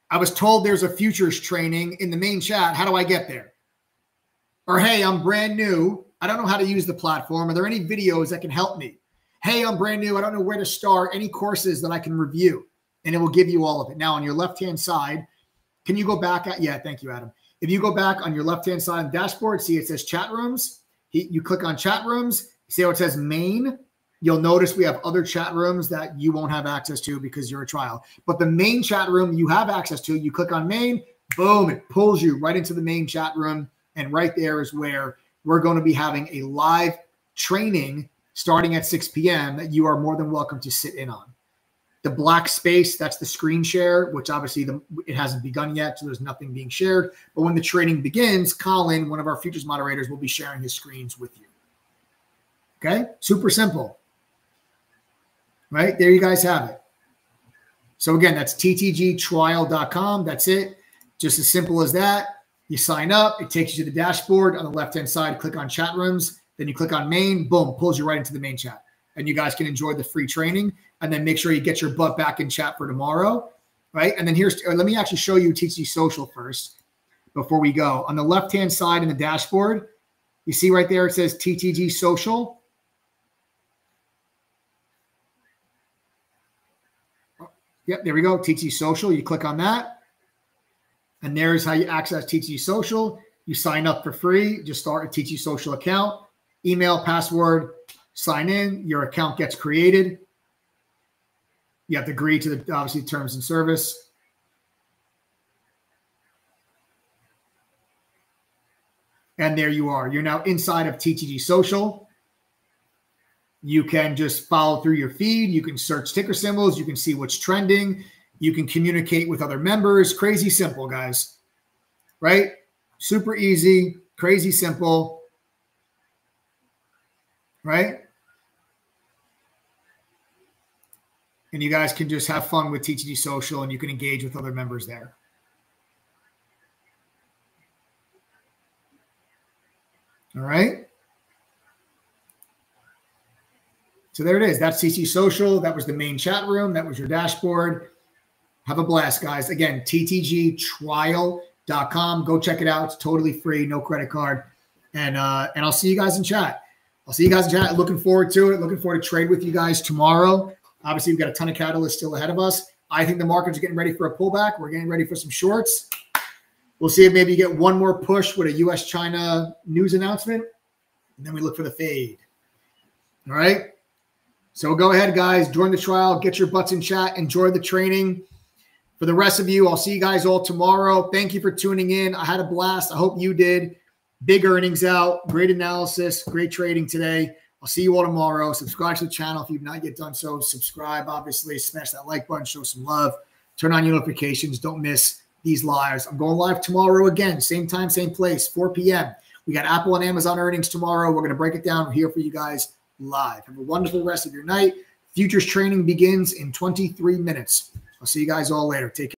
I was told there's a futures training in the main chat. How do I get there? Or, hey, I'm brand new. I don't know how to use the platform. Are there any videos that can help me? Hey, I'm brand new. I don't know where to start. Any courses that I can review? And it will give you all of it. Now, on your left-hand side, can you go back? Yeah, thank you, Adam. If you go back on your left-hand side on the dashboard, see it says chat rooms. You click on chat rooms. See how it says main? You'll notice we have other chat rooms that you won't have access to because you're a trial. But the main chat room you have access to, you click on main, boom, it pulls you right into the main chat room. And right there is where we're going to be having a live training starting at 6 p.m. that you are more than welcome to sit in on. The black space, that's the screen share, which obviously it hasn't begun yet, so there's nothing being shared. But when the training begins, Colin, one of our futures moderators, will be sharing his screens with you. Okay? Super simple. Right? There you guys have it. So again, that's ttgtrial.com. That's it. Just as simple as that. You sign up. It takes you to the dashboard. On the left-hand side, click on chat rooms. Then you click on main. Boom, pulls you right into the main chat. and you guys can enjoy the free training. And then make sure you get your butt back in chat for tomorrow, right? And then let me actually show you TTG Social first before we go. On the left-hand side in the dashboard, you see right there, it says TTG Social. Yep, there we go, TTG Social. You click on that. And there's how you access TTG Social. You sign up for free. Just start a TTG Social account. Email, password, sign in. Your account gets created. You have to agree to the, obviously, terms and service. And there you are. You're now inside of TTG Social. You can just follow through your feed. You can search ticker symbols. You can see what's trending. You can communicate with other members. Crazy simple, guys. Right? Super easy. Crazy simple. Right? And you guys can just have fun with TTG Social, and you can engage with other members there. All right. So there it is. That's TTG Social. That was the main chat room. That was your dashboard. Have a blast, guys. Again, ttgtrial.com. Go check it out. It's totally free, no credit card. And I'll see you guys in chat. Looking forward to it. Looking forward to trade with you guys tomorrow. Obviously, we've got a ton of catalysts still ahead of us. I think the markets are getting ready for a pullback. We're getting ready for some shorts. We'll see if maybe you get one more push with a U.S.-China news announcement, and then we look for the fade. All right? So go ahead, guys. Join the trial. Get your butts in chat. Enjoy the training. For the rest of you, I'll see you guys all tomorrow. Thank you for tuning in. I had a blast. I hope you did. Big earnings out. Great analysis. Great trading today. I'll see you all tomorrow. Subscribe to the channel if you've not yet done so. Subscribe, obviously. Smash that like button. Show some love. Turn on your notifications. Don't miss these lives. I'm going live tomorrow again. Same time, same place, 4 p.m. We got Apple and Amazon earnings tomorrow. We're going to break it down. We're here for you guys live. Have a wonderful rest of your night. Futures training begins in 23 minutes. I'll see you guys all later. Take care.